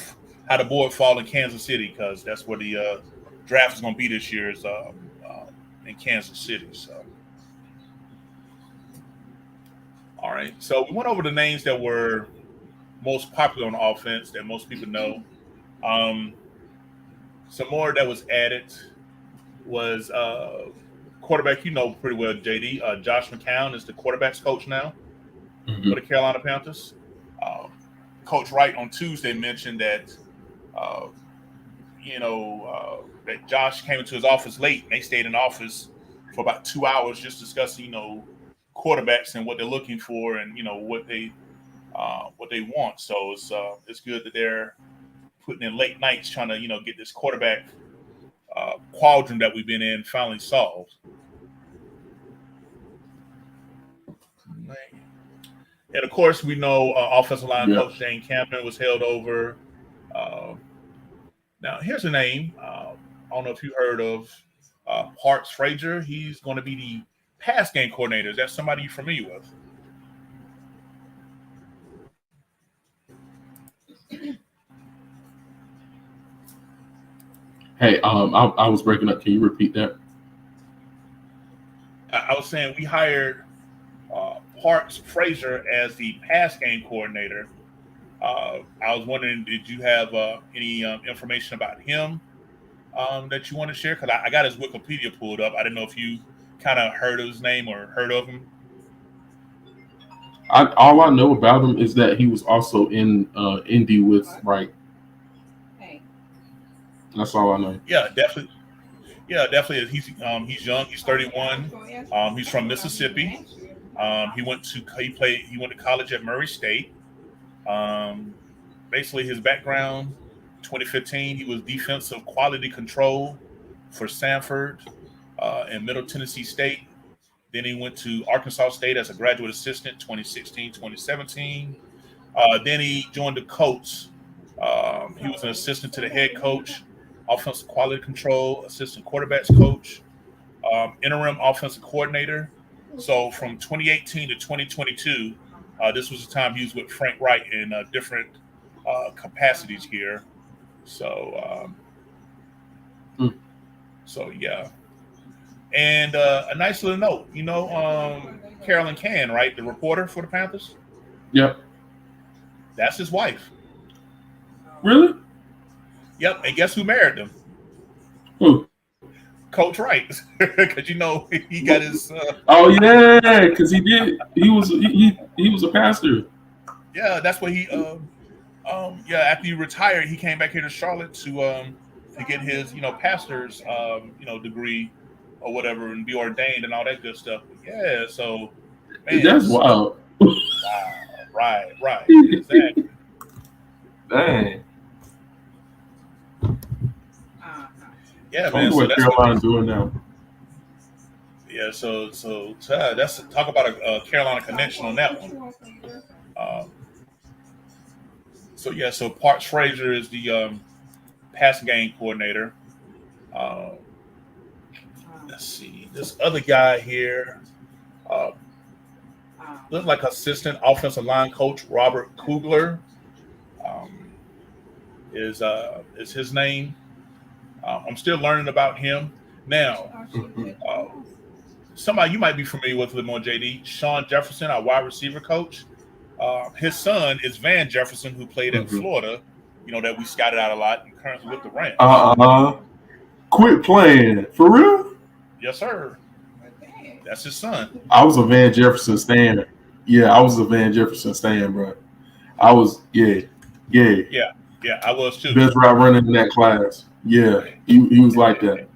the board fall in Kansas City, because that's where the draft is going to be this year, is in Kansas City. So all right, so we went over the names that were most popular on offense that most people know. Some more that was added was quarterback. Pretty well, JD. Josh McCown is the quarterback's coach now for the Carolina Panthers. Coach Reich on Tuesday mentioned that that Josh came into his office late, and they stayed in the office for about 2 hours just discussing quarterbacks and what they're looking for, and what they want. So it's good that they're putting in late nights trying to get this quarterback quadrant that we've been in finally solved. And of course, we know offensive line coach Shane Campion was held over. Now, here's a name. I don't know if you heard of Parks Frazier. He's going to be the pass game coordinator. Is that somebody you're familiar with? Hey, I was breaking up. Can you repeat that? I was saying we hired Parks Frazier as the pass game coordinator. I was wondering, did you have any information about him that you want to share? Because I got his Wikipedia pulled up. I didn't know if you kind of heard of his name or heard of him. All I know about him is that he was also in Indy with Reich. That's all I know. Yeah, definitely. He's young. He's 31. He's from Mississippi. He went to college at Murray State. Basically, his background: 2015, he was defensive quality control for Sanford and Middle Tennessee State. Then he went to Arkansas State as a graduate assistant, 2016, 2017. Then he joined the Colts. He was an assistant to the head coach, offensive quality control, assistant quarterbacks coach, interim offensive coordinator. So from 2018 to 2022, this was the time he was with Frank Reich in different capacities here. So, so yeah. And a nice little note, Carolyn Cann, right, the reporter for the Panthers? Yep. That's his wife. Really? Yep. And guess who married them? Who? Coach Reich, because he got his. Oh yeah, because he did. He was a pastor. Yeah, that's what he. Yeah, after he retired, he came back here to Charlotte to get his pastor's degree or whatever and be ordained and all that good stuff. But yeah, so man, That's wild. wow, right, exactly. Dang. Yeah, I man. wonder So what that's gonna be Carolina doing now. yeah. So that's talk about a Carolina connection on that one. Um, so yeah, so Parks Frazier is the pass game coordinator. Um, let's see, this other guy here. Uh, Looked like assistant offensive line coach Robert Kugler um, is his name. I'm still learning about him now. Mhm. Uh, Somebody you might be familiar with a little more, JD. Sean Jefferson, our wide receiver coach. His son is Van Jefferson, who played at Mhm. Florida. That we scouted out a lot, and currently with the Rams. Uh-uh. Quit playing. For real? Yes, sir. That's his son. I was a Van Jefferson stan. Yeah, I was a Van Jefferson stan, bro. I was, yeah. Yeah, yeah, I was too. Best route running in that class. Yeah, he was like that.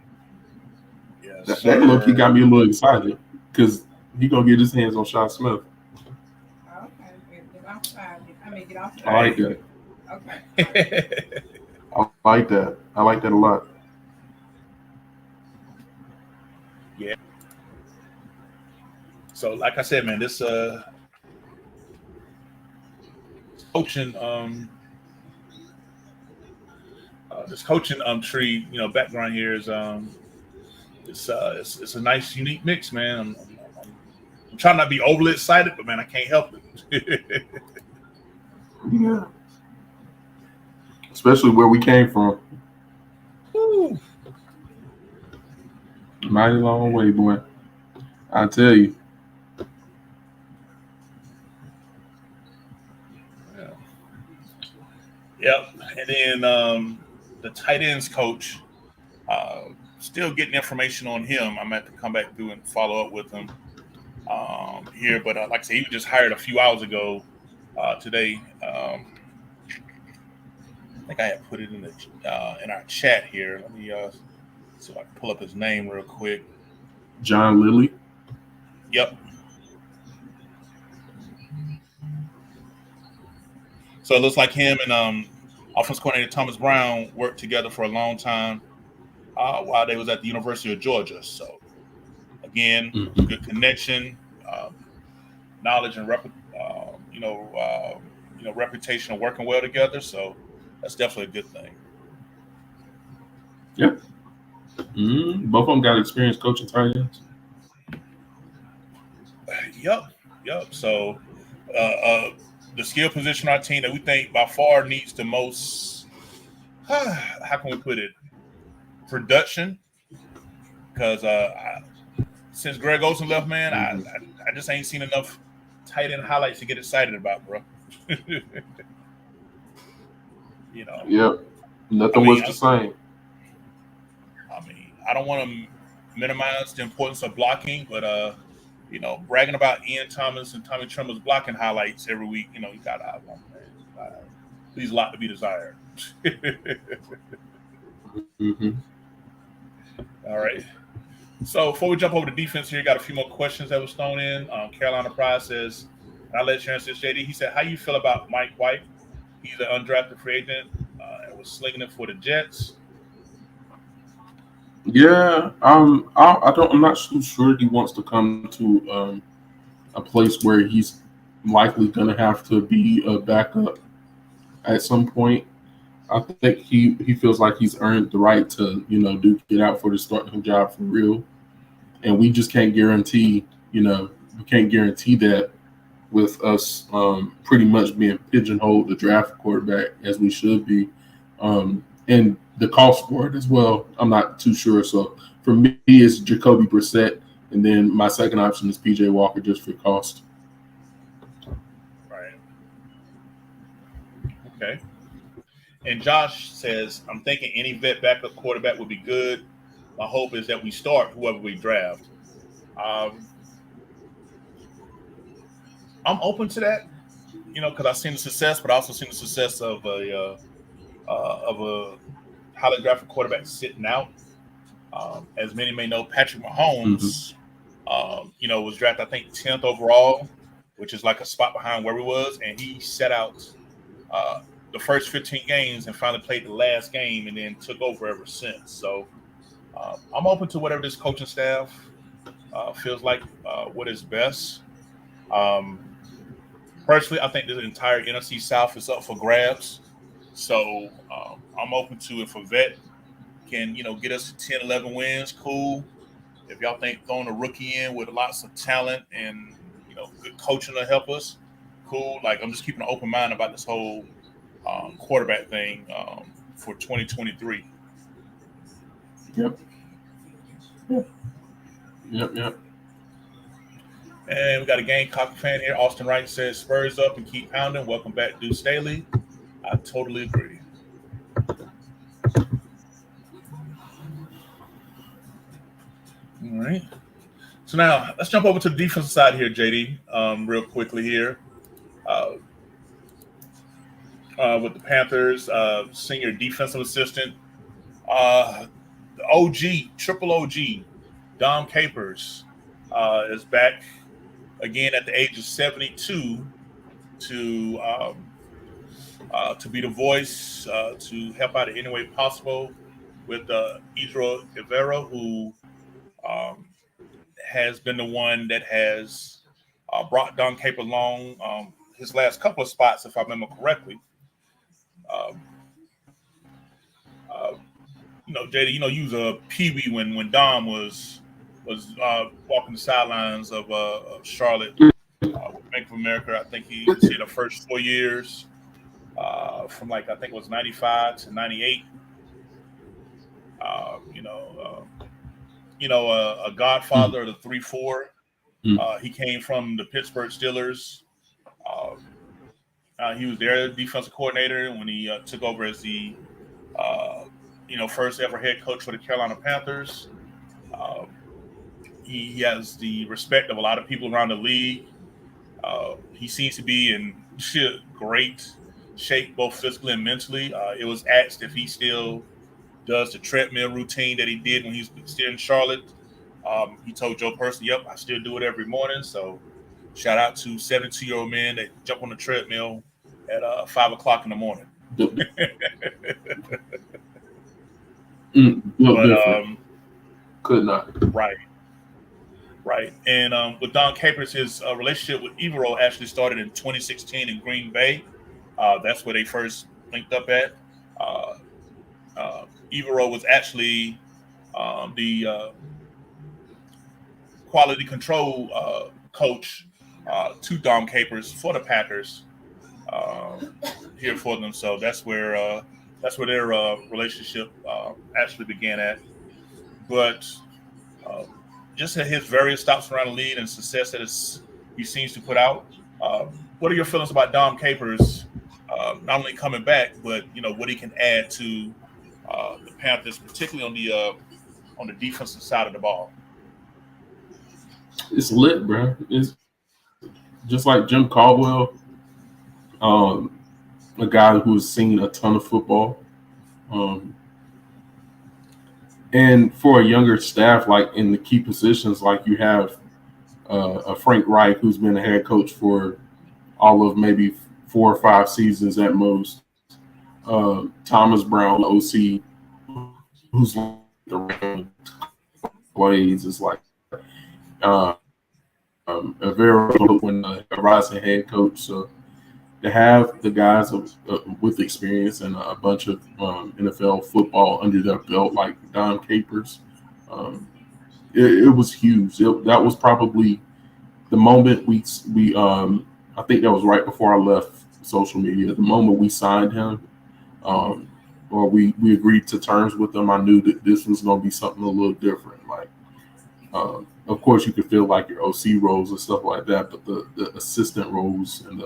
Yes, That look, he sir. got me a little excited because he gonna get his hands on Sean Smith. I like Hey. that. I like that. I like that a lot. Yeah. So, like I said, man, coaching this coaching tree background here is it's a nice unique mix, man. I'm trying not to be overly excited, but man, I can't help it. Yeah, especially where we came from. Woo. Mighty long way, boy. I tell you. Yeah. Yep. And then the tight ends coach, uh, still getting information on him. I'm going to have to come back through and follow up with him here. But like I said, he was just hired a few hours ago today. I think I had put it in our chat here. Let me see if I can pull up his name real quick. John Lilly. Yep. So it looks like him and offense coordinator Thomas Brown worked together for a long time while they was at the University of Georgia. So again, Mm-hmm. good connection, knowledge, and reputation of working well together. So that's definitely a good thing. Yep. Mm-hmm. Both of them got experience coaching tight ends. Yep. So the skill position on our team that we think by far needs the most, how can we put it, production. Because since Greg Olsen left, man, Mm-hmm. I just ain't seen enough tight end highlights to get excited about, bro. Yep. I Nothing mean, was the same. I don't want to minimize the importance of blocking, but bragging about Ian Thomas and Tommy Tremor's blocking highlights every week, you got to have one, man. Leaves a lot to be desired. Mm-hmm. All right. So before we jump over to defense here, got a few more questions that was thrown in. Carolina Pride says, and I'll let you answer this, JD. He said, how you feel about Mike White? He's an undrafted free agent and was slinging it for the Jets. Yeah. I don't. I'm not so sure he wants to come to a place where he's likely going to have to be a backup at some point. I think he feels like he's earned the right to duke it out for the starting job for real, and we just can't guarantee we can't guarantee that with us pretty much being pigeonholed to draft quarterback as we should be, and the cost for it as well. I'm not too sure. So for me, it's Jacoby Brissett, and then my second option is PJ Walker just for cost. Right. Okay. And Josh says, I'm thinking any vet backup quarterback would be good. My hope is that we start whoever we draft. Um, I'm open to that, because I've seen the success, but I also seen the success of a highly drafted quarterback sitting out. As many may know, Patrick Mm-hmm. Mahomes, was drafted I think 10th overall, which is like a spot behind where he was, and he set out uh, the first 15 games and finally played the last game, and then took over ever since. So I'm open to whatever this coaching staff feels like what is best. Um, Personally, I think the entire NFC South is up for grabs. So I'm open to if a vet can, get us to 10, 11 wins, cool. If y'all think throwing a rookie in with lots of talent and, good coaching to help us, cool. Like, I'm just keeping an open mind about this whole quarterback thing for 2023. Yep. Yep. Yep. Yep. And we got a Gamecock fan here. Austin Wright says, Spurs up and keep pounding. Welcome back, Deuce Staley. I totally agree. All right. So now let's jump over to the defensive side here, JD, real quickly here. Uh, with the Panthers, senior defensive assistant, the OG, triple OG, Dom Capers, is back again at the age of 72 to to be the voice to help out in any way possible with Idro Rivera, who um, has been the one that has brought Don Cape along his last couple of spots, if I remember correctly. Um, uh, JD, you was a peewee when Dom was walking the sidelines of Charlotte with Bank of America. I think he was here the first 4 years, from like I think it was '95 to '98. Uh, you know, a Mm-hmm. godfather of the 3-4. He came from the Pittsburgh Steelers. Uh, he was their defensive coordinator when he took over as the first ever head coach for the Carolina Panthers. Uh, he has the respect of a lot of people around the league. He seems to be in great shape, both physically and mentally. It was asked if he still does the treadmill routine that he did when he was still in Charlotte. He told Joe Person, "Yep, I still do it every morning." So, shout out to 72-year-old men that jump on the treadmill at 5 o'clock in the morning. Built But different. Could not. right, right, and with Don Capers, his relationship with Evero actually started in 2016 in Green Bay. That's where they first linked up at. Uh, Evero was actually the quality control coach to Dom Capers for the Packers here for them. So that's where their relationship actually began at. But uh, just at his various stops around the league and success that he seems to put out. What are your feelings about Dom Capers not only coming back, but what he can add to the Panthers, particularly on the defensive side of the ball? It's lit, bro. It's just like Jim Caldwell, um, a guy who's seen a ton of football. Um, and for a younger staff, like in the key positions, like you have a Frank Reich, who's been a head coach for all of maybe 4 or 5 seasons at most. Thomas Brown, OC, who's the plays is like a very when a rising head coach. So to have the guys with experience and a bunch of NFL football under their belt, like Don Capers, um, it was huge. That was probably the moment we I think that was right before I left social media. The moment we signed him, um, or we agreed to terms with him, I knew that this was going to be something a little different. Like, of course, you could feel like your OC roles and stuff like that, but the assistant roles and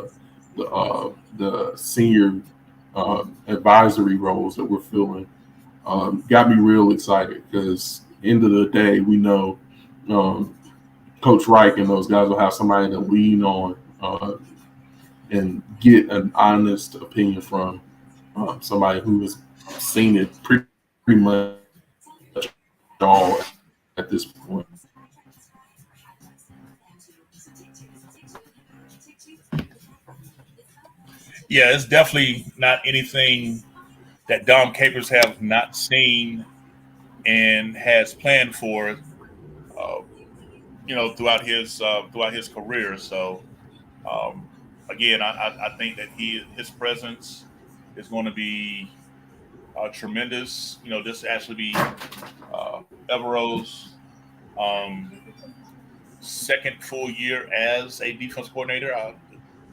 the senior advisory roles that we're filling got me real excited because end of the day, we know um, Coach Reich and those guys will have somebody to lean on and get an honest opinion from somebody who has seen it pretty much all at this point. Yeah, it's definitely not anything that Dom Capers have not seen and has planned for, uh, throughout his career. So um, again, I think that his presence is going to be tremendous. This actually be Evero's um, second full year as a defense coordinator.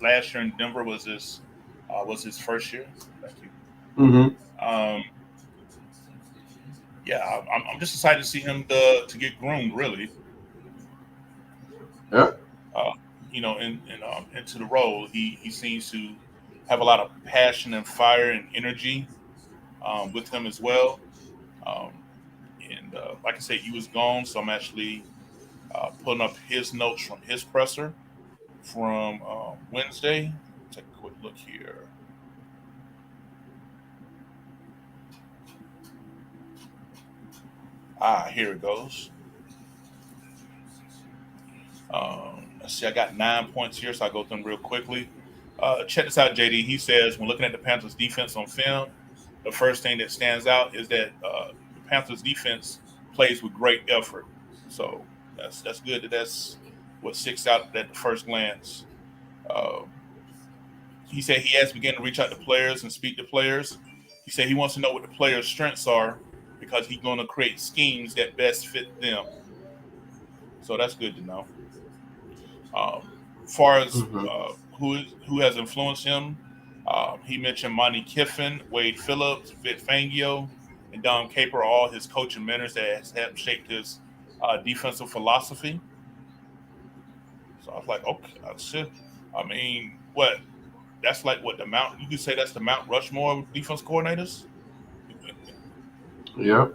Last year in Denver was his first year. Thank you. Mm-hmm. Um, yeah, I'm just excited to see him to get groomed. Really, Yeah. uh, into the role. He seems to have a lot of passion and fire and energy with him as well. Um, and like I said, he was gone, so I'm actually pulling up his notes from his presser from Wednesday. Take a quick look here. Here it goes. Let's see, I got 9 points here, so I'll go through them real quickly. Check this out, JD. He says, when looking at the Panthers' defense on film, the first thing that stands out is that the Panthers' defense plays with great effort. So that's good. That's what sticks out at the first glance. Uh, he said he has begun to reach out to players and speak to players. He said he wants to know what the players' strengths are because he's going to create schemes that best fit them. So that's good to know. Far as Mm-hmm. who has influenced him, he mentioned Monty Kiffin, Wade Phillips, Vic Fangio, and Don Caper, all his coaching mentors that has helped shape his defensive philosophy. So I was like, okay, that's it. I mean, what? That's like what the Mount. You could say that's the Mount Rushmore of defense coordinators. Yeah.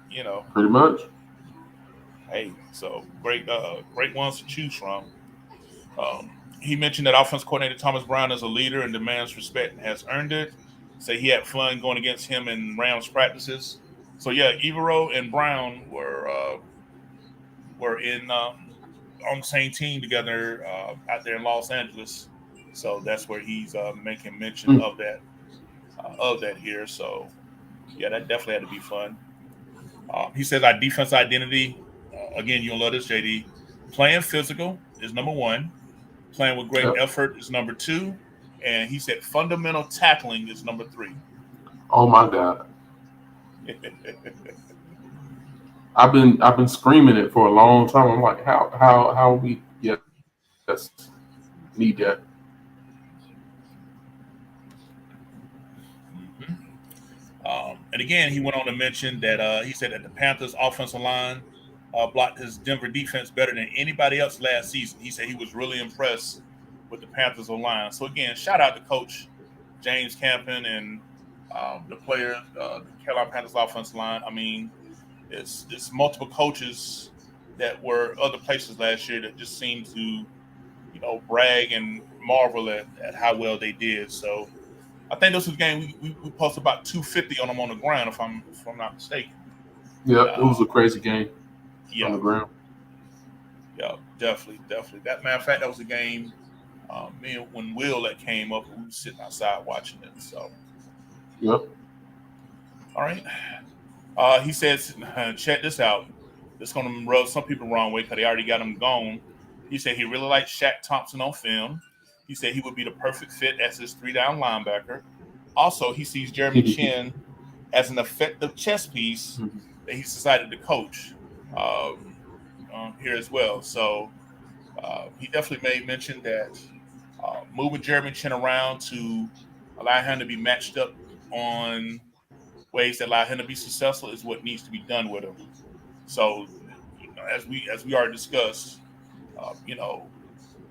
you know, Pretty much. hey, so great ones to choose from. He mentioned that offense coordinator Thomas Brown is a leader and demands respect and has earned it. Say he had fun going against him in Rams practices. So yeah, Evero and Brown were in on the same team together out there in Los Angeles. So that's where he's making mention Mm. of that here. So yeah, that definitely had to be fun. He says our defense identity. Again, you'll love this, JD. Playing physical is number one. Playing with great Yep. effort is number two, and he said fundamental tackling is number three. Oh my God. I've been screaming it for a long time. I'm like, how we yes need that. Mhm. And again, he went on to mention that he said that the Panthers' offensive line blocked his Denver defense better than anybody else last season. He said he was really impressed with the Panthers' line. So again, shout out to Coach James Campen and the players, the Carolina Panthers offensive line. I mean, it's multiple coaches that were other places last year that just seemed to brag and marvel at how well they did. So I think this was a game we posted about 250 on them on the ground if I'm not mistaken. Yep. It was Uh, a crazy game on yeah, the ground. yeah, definitely. That matter of fact, that was a game. Me and when Will that came up, we were sitting outside watching it. So Yep. all right, he says, check this out. This going to rub some people the wrong way because they already got him gone. He said he really liked Shaq Thompson on film. He said he would be the perfect fit as his three-down linebacker. Also, he sees Jeremy Chin as an effective chess piece that he's decided to coach here as well. So he definitely made mention that moving Jeremy Chin around to allow him to be matched up on ways that allow him to be successful is what needs to be done with him. So, as we already discussed, you know,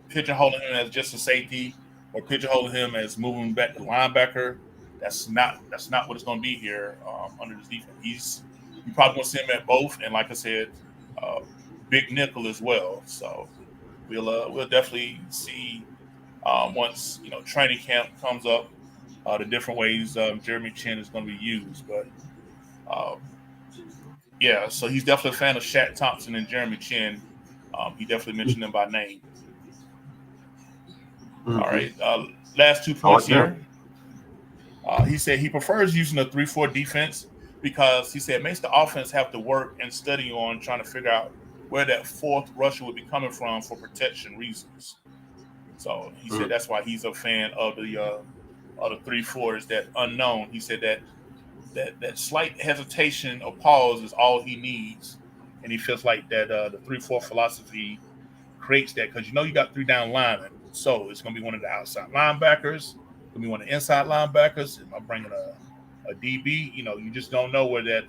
pigeonholing him as just a safety or pigeonholing him as moving back to linebacker. That's not what it's going to be here under this defense. You probably going to see him at both, and like I said, uh, big nickel as well. So we'll definitely see once training camp comes up, the different ways Jeremy Chin is going to be used. But um, yeah, so he's definitely a fan of Shaq Thompson and Jeremy Chin. He definitely mentioned them by name. All Mm-hmm. right, last two I points like them. here. He said he prefers using a 3-4 defense because he said it makes the offense have to work and study on trying to figure out where that fourth rusher would be coming from for protection reasons. So he said Mm. that's why he's a fan of the 3-4 is that unknown. He said that slight hesitation or pause is all he needs, and he feels like that the 3-4 philosophy creates that because you got three down linemen, so it's going to be one of the outside linebackers, going to be one of the inside linebackers. Am I bringing a DB? You just don't know where that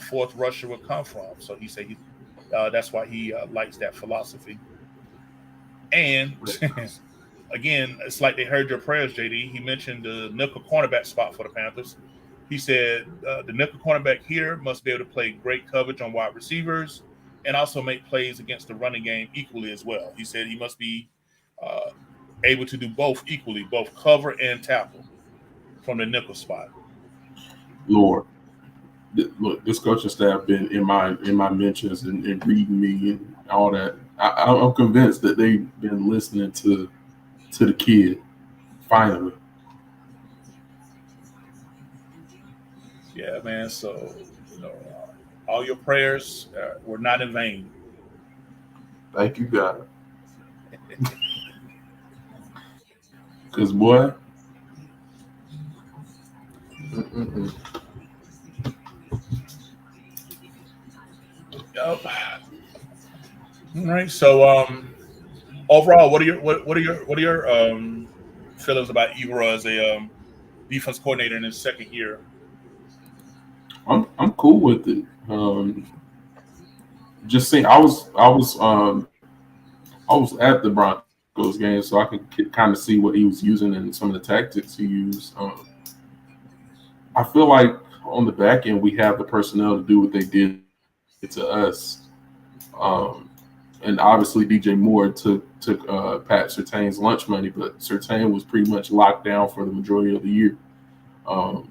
fourth rusher will come from. So he said that's why he likes that philosophy. And again, it's like they heard your prayers, JD. He mentioned the nickel cornerback spot for the Panthers. He said the nickel cornerback here must be able to play great coverage on wide receivers and also make plays against the running game equally as well. He said he must be uh, able to do both equally, both cover and tackle from the nickel spot. Lord, look, this coaching staff been in my mentions and reading me and all that. I'm convinced that they've been listening to the kid. Finally, Yeah, man. So, all your prayers were not in vain. thank you God, because boy, mm-mm-mm. Yep. All right. So, overall, what are your feelings about Ibra as a defense coordinator in his second year? I'm cool with it. Just saying, I was at the Broncos game, so I could kind of see what he was using and some of the tactics he used. I feel like on the back end we have the personnel to do what they did to us. Um, and obviously DJ Moore took Pat Sertain's lunch money, but Sertain was pretty much locked down for the majority of the year.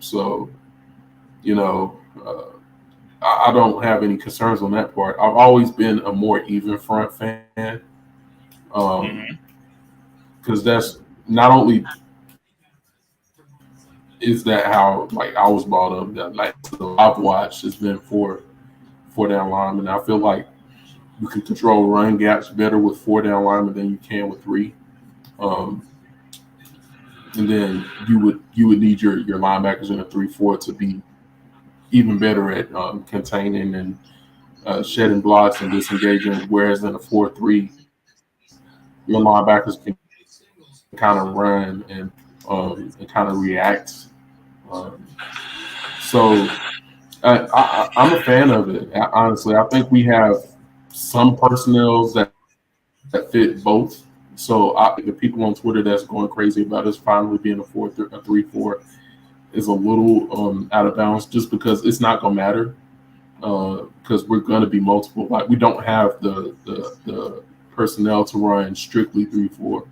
So you know, I don't have any concerns on that part. I've always been a more even front fan, um, Hmm. because that's not only is that how like I was brought up. That like so I've watched has been four down linemen. I feel like you can control run gaps better with four down linemen than you can with three. Um, and then you would need your linebackers in a 3-4 to be even better at containing and shedding blocks and disengaging. Whereas in a 4-3, your linebackers can kind of run and kind of react. Um, so I'm a fan of it. Honestly, I think we have some personnel that fit both. So the people on Twitter that's going crazy about us finally being a 3-4 is a little out of bounds, just because it's not gonna matter because we're gonna be multiple. Like we don't have the personnel to run strictly 3-4,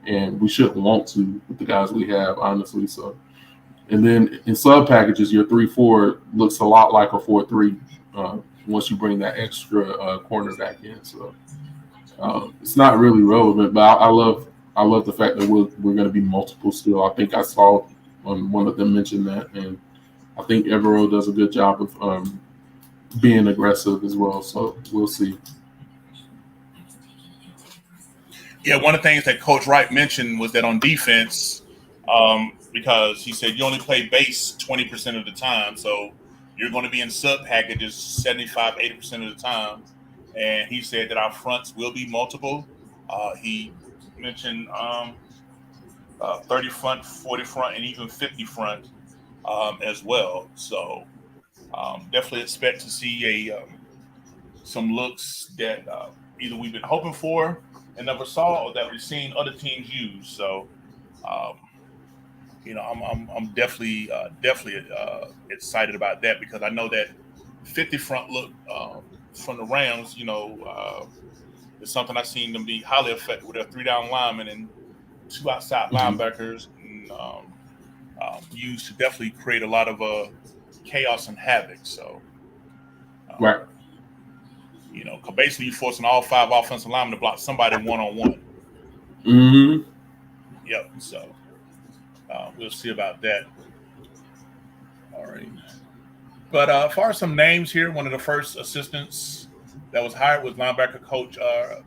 and we shouldn't want to with the guys we have, honestly. So and then in sub packages, your 3-4 looks a lot like a 4-3 once you bring that extra cornerback in. So it's not really relevant, but I love the fact that we're going to be multiple still. I think I saw one of them mention that, and I think Evero does a good job of being aggressive as well. So we'll see. Yeah, one of the things that Coach Reich mentioned was that on defense, because he said you only play base 20% of the time, so you're going to be in sub packages 75, 80% of the time. And he said that our fronts will be multiple. He mentioned 30 front, 40 front, and even 50 front as well. So definitely expect to see some looks that either we've been hoping for and never saw, or that we've seen other teams use. So um, I'm definitely excited about that because I know that 50 front look from the Rams, is something I've seen them be highly effective with their three down linemen and two outside Mhm. linebackers, and used to definitely create a lot of chaos and havoc. So, Right. um, 'cause basically you're forcing all five offensive linemen to block somebody one on one. Hmm. Yep. So we'll see about that. All right. But as far as some names here, one of the first assistants that was hired was linebacker coach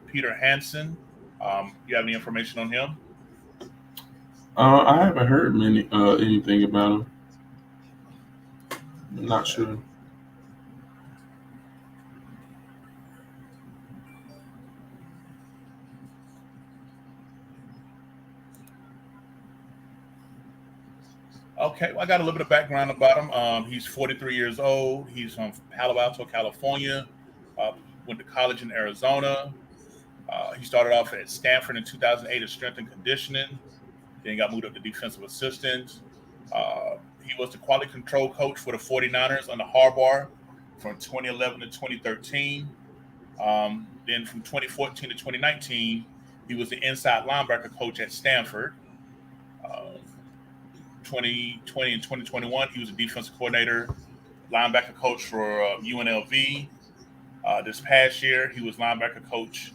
Peter Hansen. You have any information on him? I haven't heard anything about him. I'm not Okay. sure. Okay, well, I got a little bit of background about him. He's 43 years old. He's from Palo Alto, California. Uh, Went to college in Arizona. He started off at Stanford in 2008 as strength and conditioning. Then he got moved up to defensive assistant. He was the quality control coach for the 49ers under Harbaugh from 2011 to 2013. Then from 2014 to 2019, he was the inside linebacker coach at Stanford. Um, 2020 and 2021, he was a defensive coordinator, linebacker coach for UNLV. This past year, he was linebacker coach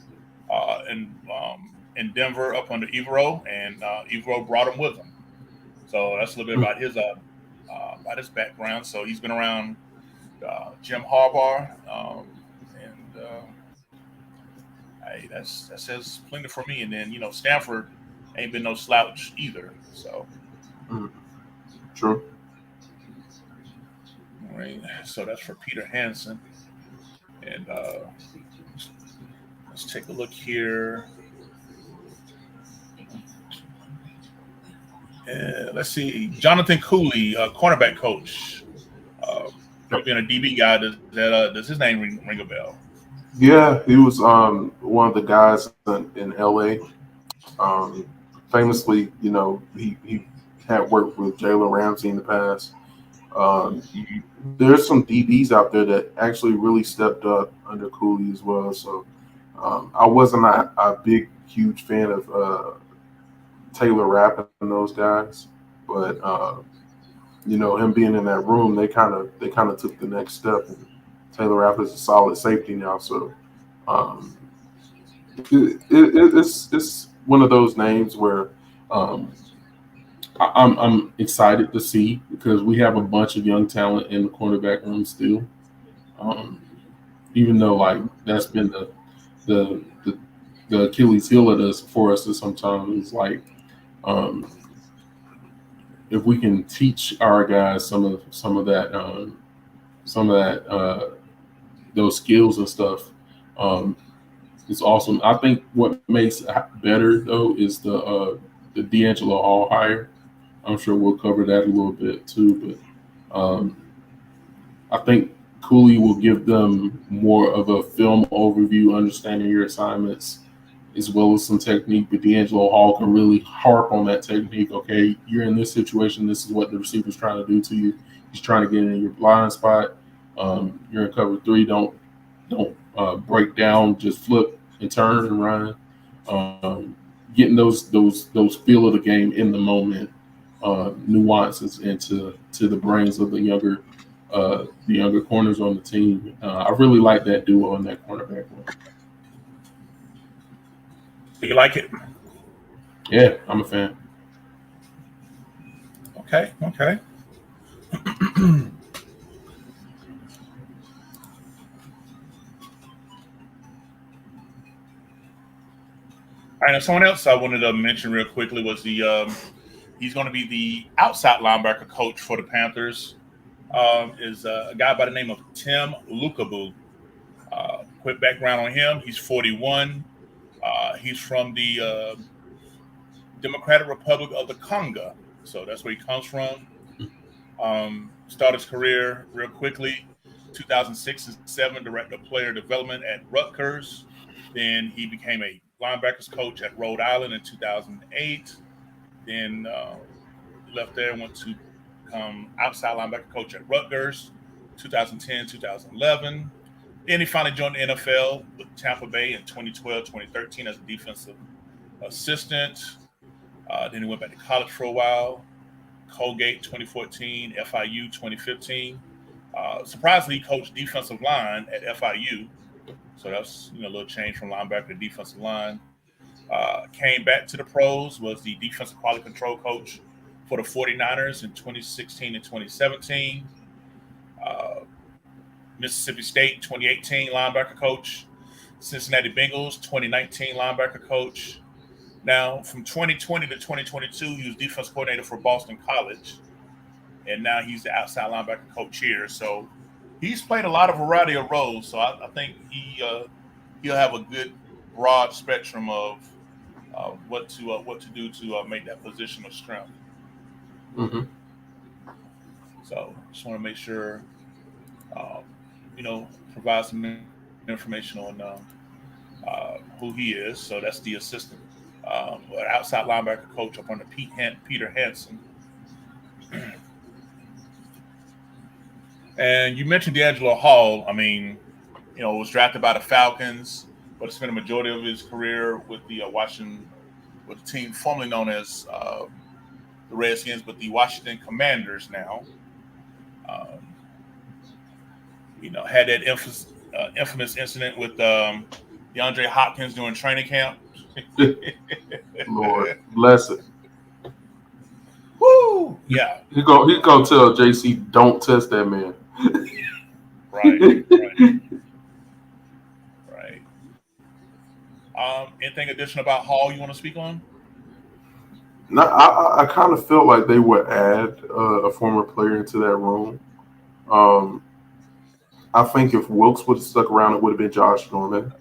in Denver up under Evero, and Evero brought him with him. So that's a little bit about his background. So he's been around Jim Harbaugh, and hey, that says plenty for me. And then Stanford ain't been no slouch either. So Mm. True. all right, so that's for Peter Hansen. And let's take a look here. Let's see, Jonathan Cooley, cornerback coach. Uh, Yep. Being a DB guy, does his name ring a bell? Yeah, he was one of the guys in LA. Um, Famously, he had worked with Jalen Ramsey in the past. Um, Mhm. there's some DBs out there that actually really stepped up under Cooley as well. So I wasn't a big, huge fan of Taylor Rapp and those guys, but him being in that room, they kind of took the next step. And Taylor Rapp is a solid safety now, so um, it's one of those names where um, I'm excited to see because we have a bunch of young talent in the cornerback room still. Um, Even though like that's been the the, the Achilles heel of us for us sometimes is like um, if we can teach our guys some of that those skills and stuff. Um, it's awesome. I think what makes it better though is the D'Angelo Hall hire. I'm sure we'll cover that a little bit too, but I think Cooley will give them more of a film overview, understanding your assignments, as well as some technique. But D'Angelo Hall can really harp on that technique. Okay, you're in this situation. This is what the receiver's trying to do to you. He's trying to get in your blind spot. You're in cover three. Don't break down. Just flip and turn and run. Um, Getting those feel of the game in the moment, nuances into the brains of the younger corners on the team. I really like that duo in that cornerback room. Do you like it? Yeah, I'm a fan. Okay, okay. All right, now someone else I wanted to mention real quickly was the he's going to be the outside linebacker coach for the Panthers. Is a guy by the name of Tim Lukabu. Quick background on him: he's 41. He's from the Democratic Republic of the Congo, so that's where he comes from. Started his career real quickly, 2006 and 7, director of player development at Rutgers. Then he became a linebackers coach at Rhode Island in 2008. Then left there and went to become outside linebacker coach at Rutgers, 2010, 2011. Then he finally joined the NFL with Tampa Bay in 2012, 2013 as a defensive assistant. Then he went back to college for a while. Colgate 2014, FIU 2015. Surprisingly, he coached defensive line at FIU, so that's a little change from linebacker to defensive line. Came back to the pros, was the defensive quality control coach for the 49ers in 2016 and 2017. Uh, Mississippi State 2018 linebacker coach. Cincinnati Bengals 2019 linebacker coach. Now, from 2020 to 2022, he was defense coordinator for Boston College, and now he's the outside linebacker coach here. So he's played a lot of variety of roles. So I think he'll have a good broad spectrum of what to do to make that position of strength. Mm-hmm. So just want to make sure um, provide some information on who he is. So that's the assistant, outside linebacker coach up under Peter Hansen. And you mentioned D'Angelo Hall. I mean, was drafted by the Falcons, but spent a majority of his career with the with the team formerly known as the Redskins, but the Washington Commanders now. Um, had that infamous incident with DeAndre Hopkins during training camp. Lord bless it. Woo! Yeah. He go tell JC, don't test that man. Right. Right. Anything additional about Hall you want to speak on? No, I kind of felt like they would add a former player into that room. I think if Wilkes would have stuck around, it would have been Josh Norman.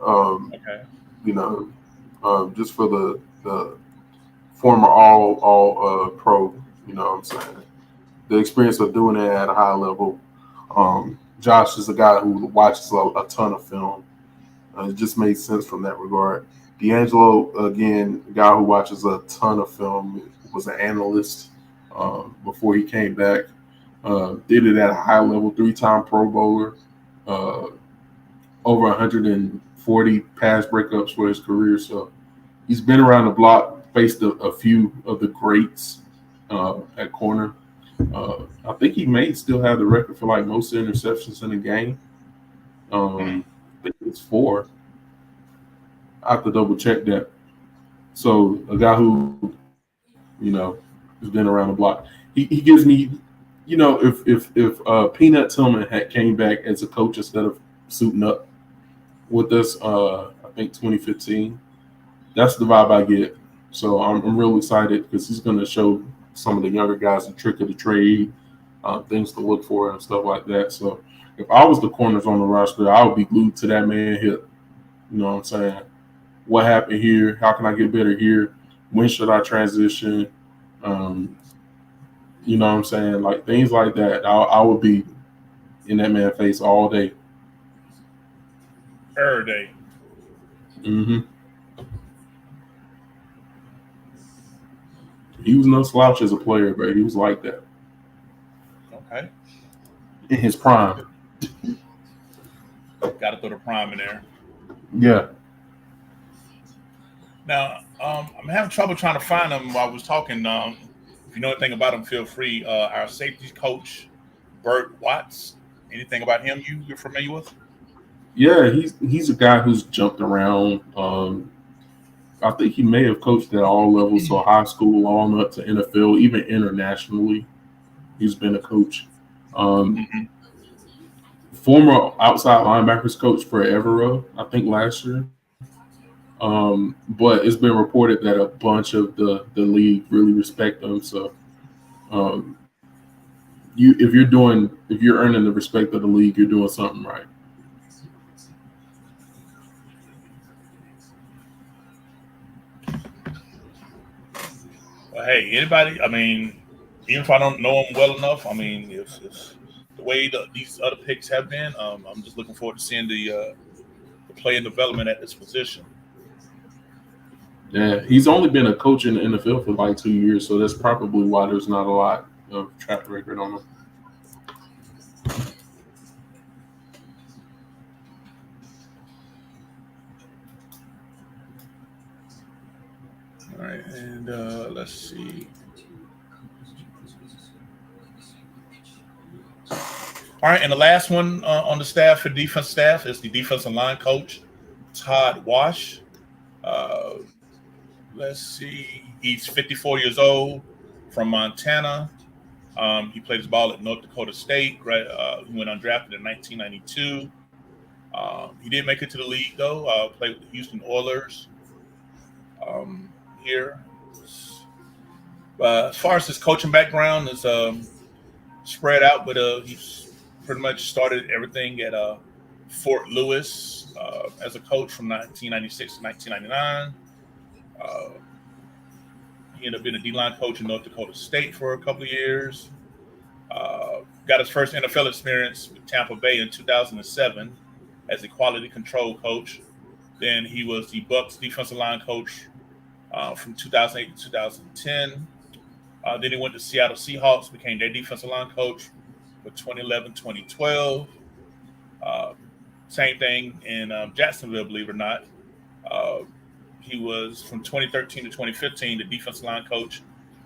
Okay. Just for the former all pro. You know what I'm saying? The experience of doing it at a high level. Josh is a guy who watches a ton of film. It just made sense from that regard. D'Angelo, again, a guy who watches a ton of film, was an analyst before he came back. Did it at a high level, 3-time Pro Bowler, over 140 pass breakups for his career. So he's been around the block, faced a few of the greats at corner. I think he may still have the record for like most interceptions in a game. I think it's 4. I have to double check that. So a guy who, has been around the block. He gives me, if Peanut Tillman had came back as a coach instead of suiting up with us, I think 2015, that's the vibe I get. So I'm real excited because he's going to show some of the younger guys the trick of the trade, things to look for and stuff like that. So if I was the corners on the roster, I would be glued to that man hip. You know what I'm saying? What happened here? How can I get better here? When should I transition? You know what I'm saying? Like things like that. I would be in that man's face all day. Every day. Mm-hmm. He was no slouch as a player, but he was like that. Okay. In his prime. Got to throw the prime in there. Yeah. Now, I'm having trouble trying to find him while I was talking. If you know anything about him, feel free. Our safety coach, Bert Watts. Anything about him you're familiar with? Yeah, he's a guy who's jumped around. I think he may have coached at all levels, so high school on up to NFL, even internationally. He's been a coach. Former outside linebackers coach for Evero, I think last year. But it's been reported that a bunch of the league really respect him. So, if you're earning the respect of the league, you're doing something right. Well, hey, anybody? I mean, even if I don't know him well enough, I mean, if the way these other picks have been, I'm just looking forward to seeing the play and development at this position. Yeah, he's only been a coach in the NFL for like 2 years, so that's probably why there's not a lot of track record on him. All right, and let's see. All right, and the last one on the staff for defense staff is the defensive line coach, Todd Wash. Uh, let's see. He's 54 years old, from Montana. He played his ball at North Dakota State. Right, he went undrafted in 1992. He did make it to the league though. Played with the Houston Oilers here. As far as his coaching background is spread out, but he's pretty much started everything at Fort Lewis as a coach from 1996 to 1999. Uh, he ended up being a D-line coach in North Dakota State for a couple of years. Got his first NFL experience with Tampa Bay in 2007 as a quality control coach. Then he was the Bucks defensive line coach from 2008 to 2010. Then he went to Seattle Seahawks, became their defensive line coach for 2011, 2012. Uh, Same thing in Jacksonville, believe it or not. Uh, he was from 2013 to 2015 the defensive line coach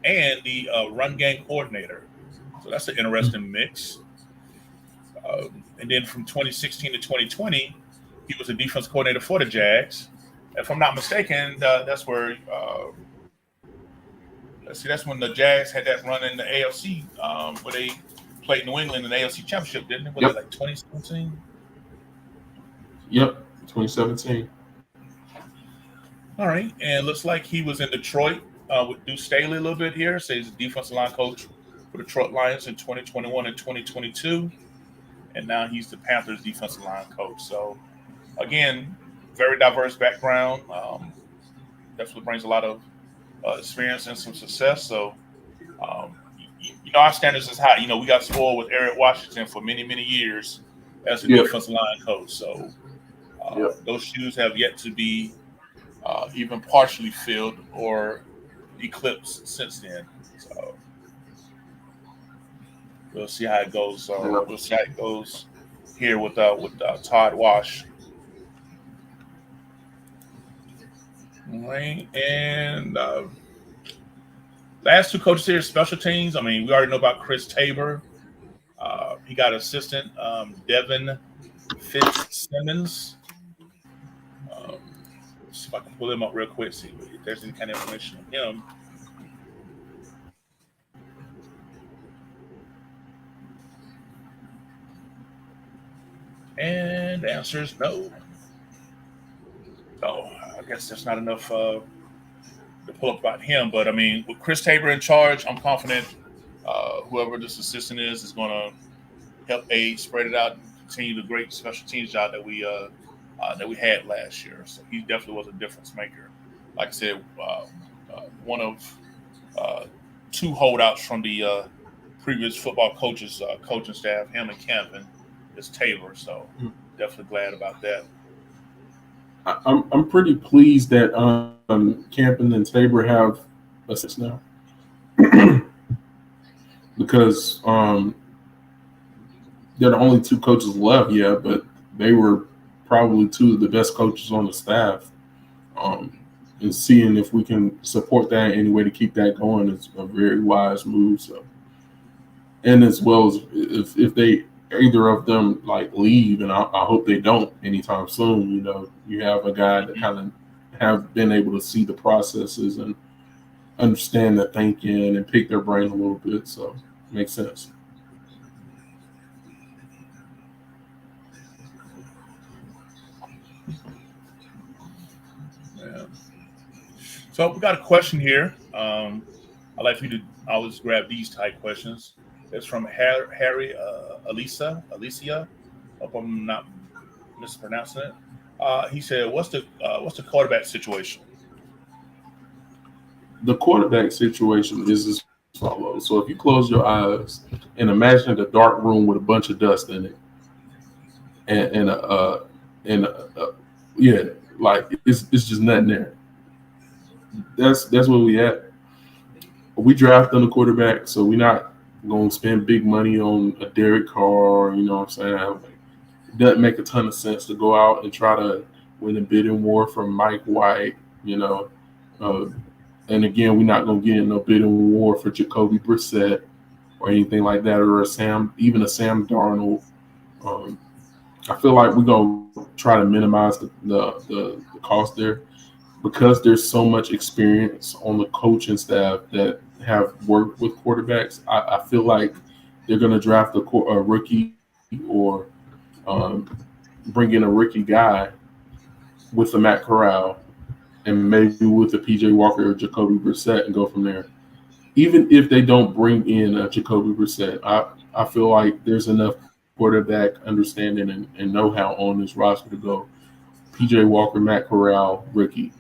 and the run game coordinator. So that's an interesting mix. And then from 2016 to 2020, he was a defense coordinator for the Jags. If I'm not mistaken, that's where let's see, that's when the Jags had that run in the AFC where they played New England in the AFC Championship, didn't it? Was it like 2017? Yep, 2017. All right, and looks like he was in Detroit with Deuce Staley a little bit here. So he's a defensive line coach for the Detroit Lions in 2021 and 2022, and now he's the Panthers defensive line coach. So again, very diverse background. That's what brings a lot of experience and some success. So our standards is high. We got spoiled with Eric Washington for many, many years as a defensive line coach. So those shoes have yet to be even partially filled or eclipsed since then. So we'll see how it goes. We'll see how it goes here with Todd Wash. All right, and last two coaches here, special teams. I mean, we already know about Chris Tabor. He got assistant Devin Fitzsimmons. See if I can pull him up real quick, see if there's any kind of information on him. And the answer is no. So I guess there's not enough to pull up about him. But I mean, with Chris Tabor in charge, I'm confident whoever this assistant is going to help aid, spread it out, and continue the great special teams job that we had last year. So he definitely was a difference maker. Like I said, one of two holdouts from the previous football coaches coaching staff, him and Campbell, is Tabor. So definitely glad about that. I'm pretty pleased that Campbell and Tabor have assists now because they're the only two coaches left. Yeah, but they were probably two of the best coaches on the staff. And seeing if we can support that any way to keep that going is a very wise move. So, and as well as if they either of them like leave, and I hope they don't anytime soon. You have a guy that kind of have been able to see the processes and understand the thinking and pick their brain a little bit. So, it makes sense. Yeah. So we got a question here. I like you to always grab these type questions. It's from Harry Alicia. Hope I'm not mispronouncing it. He said, "What's the quarterback situation?" The quarterback situation is as follows. So if you close your eyes and imagine a dark room with a bunch of dust in it, and yeah, like it's just nothing there. that's where we at. We drafting a quarterback, so we're not gonna spend big money on a Derek Carr. You know what I'm saying? It doesn't make a ton of sense to go out and try to win a bidding war from Mike White. You know, uh, and again, we're not gonna get in no bidding war for Jacoby Brissett or anything like that, or even a Sam Darnold. Um, I feel like we're gonna try to minimize the cost there because there's so much experience on the coaching staff that have worked with quarterbacks. I feel like they're gonna draft a rookie or um, bring in a rookie guy with the Matt Corral and maybe with the PJ Walker or Jacoby Brissett and go from there. Even if they don't bring in a Jacoby Brissett, I feel like there's enough quarterback understanding and know-how on this roster to go PJ Walker, Matt Corral, rookie,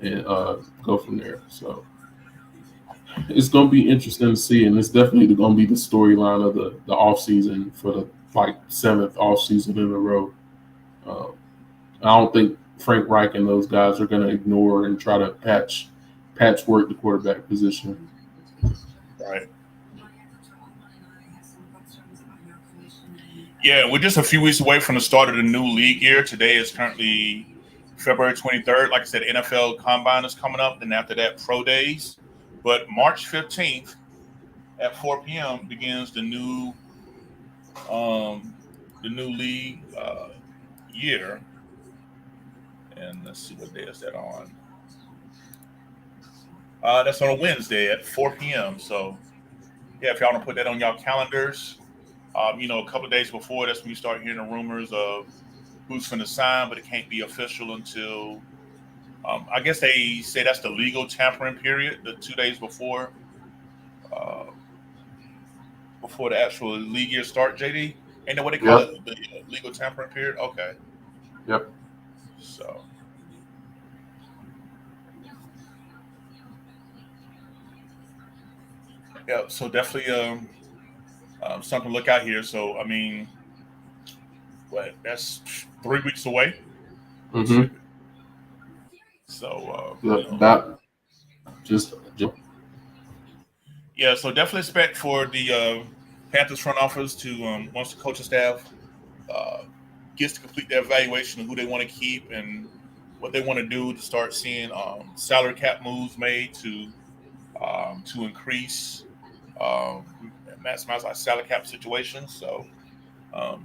and go from there. So it's going to be interesting to see, and it's definitely going to be the storyline of the off season for the like seventh off season in a row. Uh, I don't think Frank Reich and those guys are going to ignore and try to patchwork the quarterback position. Right. Yeah, we're just a few weeks away from the start of the new league year. Today is currently February 23rd. Like I said, NFL Combine is coming up. Then after that, Pro Days. But March 15th at 4 p.m. begins the new league year. And let's see, what day is that on? That's on a Wednesday at 4 p.m. So, yeah, if y'all want to put that on y'all calendars, a couple of days before, that's when you start hearing the rumors of who's going to sign, but it can't be official until, I guess they say that's the legal tampering period, the 2 days uh, before the actual league year start, JD. Ain't that what they call Yep. it? The legal tampering period? Okay. Yep. So, yeah, so definitely something to look out here. So, I mean, that's 3 weeks away. Mm-hmm. So, That just yeah, so definitely expect for the Panthers front office to, once the coaching staff uh, gets to complete their evaluation of who they want to keep and what they want to do, to start seeing salary cap moves made to increase um, maximize our salary cap situation. So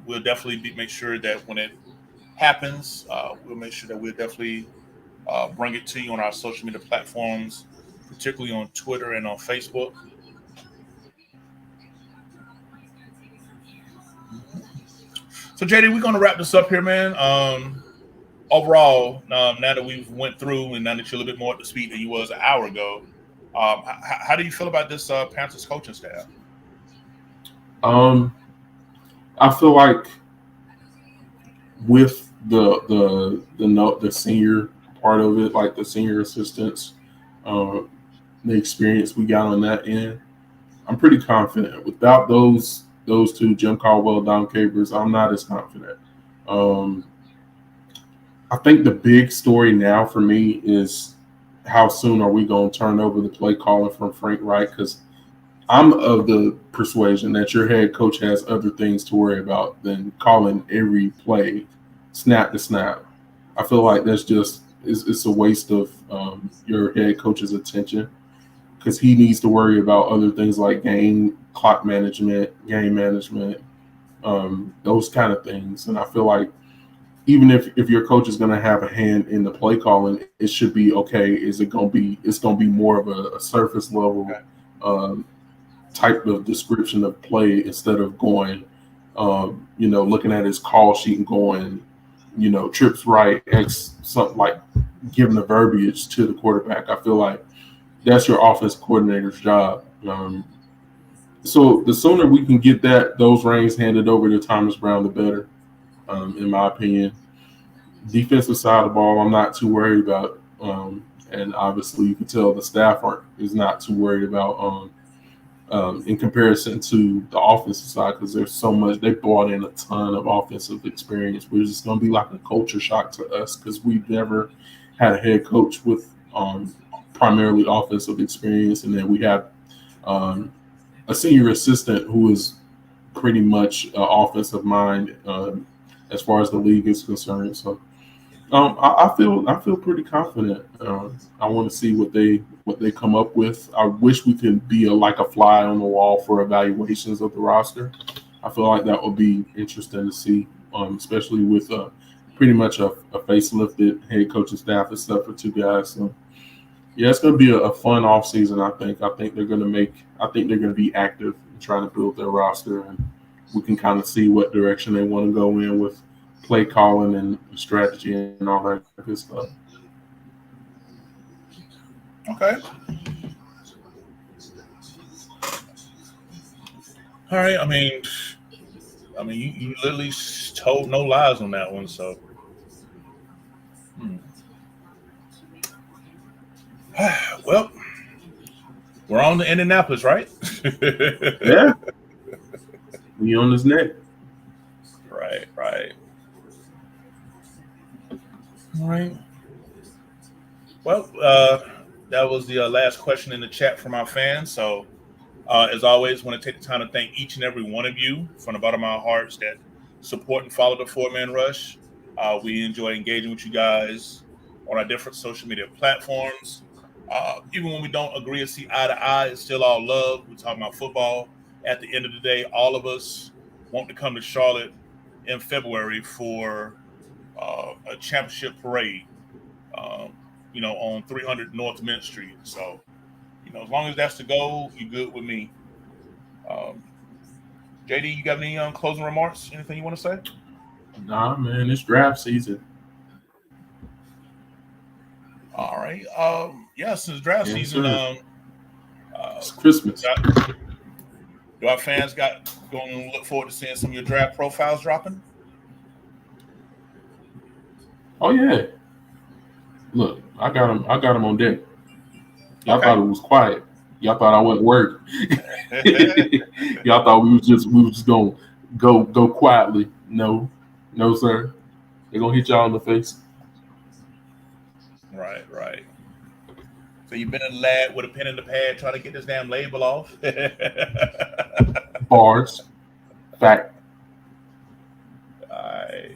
we'll definitely make sure that when it happens, we'll make sure that we'll definitely bring it to you on our social media platforms, particularly on Twitter and on Facebook. So JD, we're gonna wrap this up here, man. Overall, now that we've went through and now that you're a little bit more up to speed than you was an hour ago, how do you feel about this Panthers coaching staff? um I feel like with the senior part of it, like the senior assistants, um, the experience we got on that end, I'm pretty confident. Without those two, Jim Caldwell, Don Capers, I'm not as confident. Um, I think the big story now for me is how soon are we going to turn over the play calling from Frank Reich? Because I'm of the persuasion that your head coach has other things to worry about than calling every play snap to snap. I feel like that's just it's a waste of your head coach's attention because he needs to worry about other things like game clock management, game management, those kind of things. And I feel like even if your coach is going to have a hand in the play calling, it should be okay. Is it going to be? It's going to be more of a surface level Okay. um, type of description of play instead of going, looking at his call sheet and going, trips right, X, something like giving the verbiage to the quarterback. I feel like that's your offense coordinator's job. So the sooner we can get those reins handed over to Thomas Brown, the better, in my opinion. Defensive side of the ball, I'm not too worried about, and obviously you can tell the staff is not too worried about. In comparison to the offensive side, because there's so much they brought in a ton of offensive experience, which is going to be like a culture shock to us because we've never had a head coach with um, primarily offensive experience, and then we have um, a senior assistant who is pretty much offensive mind as far as the league is concerned. So I feel pretty confident. I want to see what they come up with. I wish we could be like a fly on the wall for evaluations of the roster. I feel like that would be interesting to see, especially with pretty much a facelifted head coaching staff and stuff for two guys. So yeah, it's going to be a fun off season. I think. I think they're going to make. I think they're going to be active in trying to build their roster, and we can kind of see what direction they want to go in with play calling and strategy and all that good stuff. Okay. All right. You literally told no lies on that one. So, hmm. Well, we're on to Indianapolis, right? Yeah, we on his neck. Right. Right. All right. Well, that was the last question in the chat from our fans. So, as always, want to take the time to thank each and every one of you from the bottom of our hearts that support and follow the Four Man Rush. We enjoy engaging with you guys on our different social media platforms. Even when we don't agree or see eye to eye, it's still all love. We're talking about football. At the end of the day, all of us want to come to Charlotte in February for a championship parade. Um, on 300 North Mint Street. So, as long as that's the goal, you good with me. Um, JD, you got any closing remarks? Anything you want to say? Nah, man, it's draft season. All right. Yeah, since draft Yes, season, sir. uh, It's Christmas. do our fans got going to look forward to seeing some of your draft profiles dropping? Oh yeah. Look, I got him. I got him on deck. Y'all Okay. thought it was quiet. Y'all thought I wouldn't work. Y'all thought we was just gonna go quietly. No, no, sir. They're gonna hit y'all in the face. Right, right. So you've been in the lab with a pen and the pad trying to get this damn label off. All Bars. Fact. right.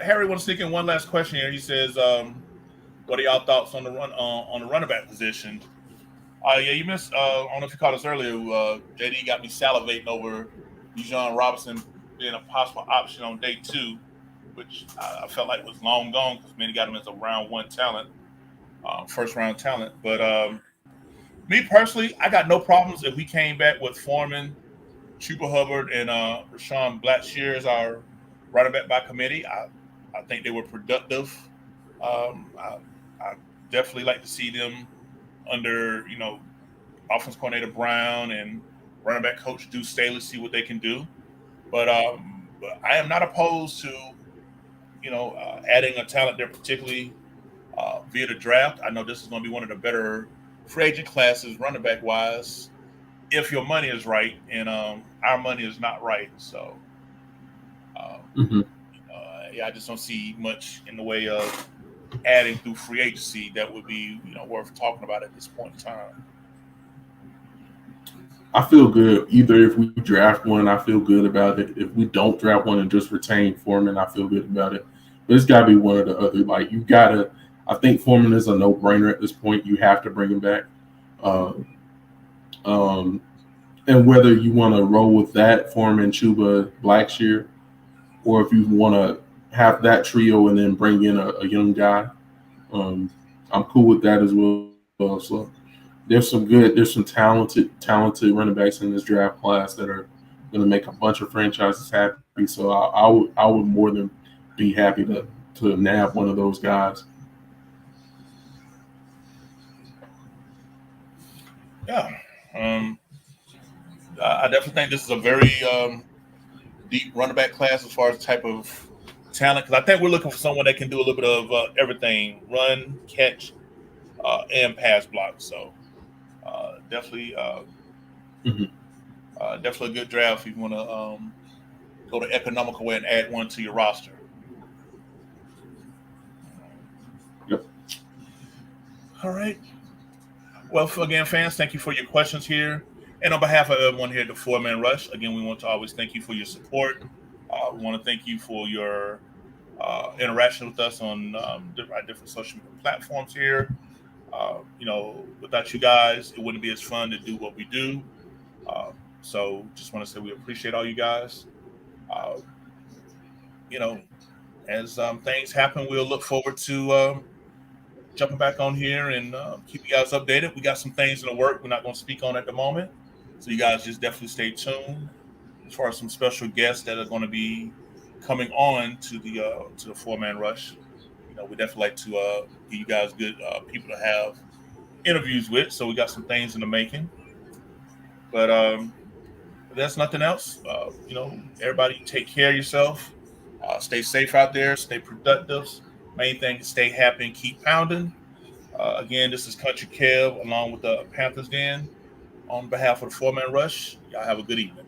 Harry wants to sneak in one last question here. He says, "What are y'all thoughts on the running back position?" Yeah, you missed. I don't know if you caught us earlier. JD got me salivating over Bijan Robinson being a possible option on day two, which I felt like was long gone because many got him as a round one talent, first round talent. But me personally, I got no problems if we came back with Foreman, Chuba Hubbard, and Rashawn Blackshear as our running back by committee. I think they were productive. I definitely like to see them under offense coordinator Brown and running back coach Deuce Staley, see what they can do. But I am not opposed to adding a talent there, particularly via the draft. I know this is going to be one of the better free agent classes, running back wise, if your money is right, and our money is not right. So, um, Hmm. yeah, I just don't see much in the way of adding through free agency that would be worth talking about at this point in time. I feel good. Either if we draft one, I feel good about it. If we don't draft one and just retain Foreman, I feel good about it. But it's got to be one or the other. Like you gotta. I think Foreman is a no-brainer at this point. You have to bring him back. Um, um, and whether you want to roll with that Foreman, Chuba, Blackshear, or if you want to have that trio and then bring in a young guy, um, I'm cool with that as well. So there's some talented running backs in this draft class that are going to make a bunch of franchises happy. So I would more than be happy to nab one of those guys. Yeah. Um, I definitely think this is a very deep running back class as far as type of talent because I think we're looking for someone that can do a little bit of everything: run, catch, and pass block. So definitely, Hmm. definitely a good draft if you want to go the economical way and add one to your roster. Yep. All right. Well, again, fans, thank you for your questions here. And on behalf of everyone here at the Four Man Rush, again, we want to always thank you for your support. We want to thank you for your interaction with us on different social media platforms here. Without you guys, it wouldn't be as fun to do what we do. So just want to say we appreciate all you guys. Uh, you know, as things happen, we'll look forward to jumping back on here and keep you guys updated. We got some things in the work we're not going to speak on at the moment. So you guys just definitely stay tuned as far as some special guests that are going to be coming on to the Four Man Rush. We definitely like to give you guys good people to have interviews with. So we got some things in the making. But if there's nothing else, everybody take care of yourself. Stay safe out there. Stay productive. Main thing is stay happy and keep pounding. Again, this is Country Kev along with the Panthers Den. On behalf of the Four Man Rush, y'all have a good evening.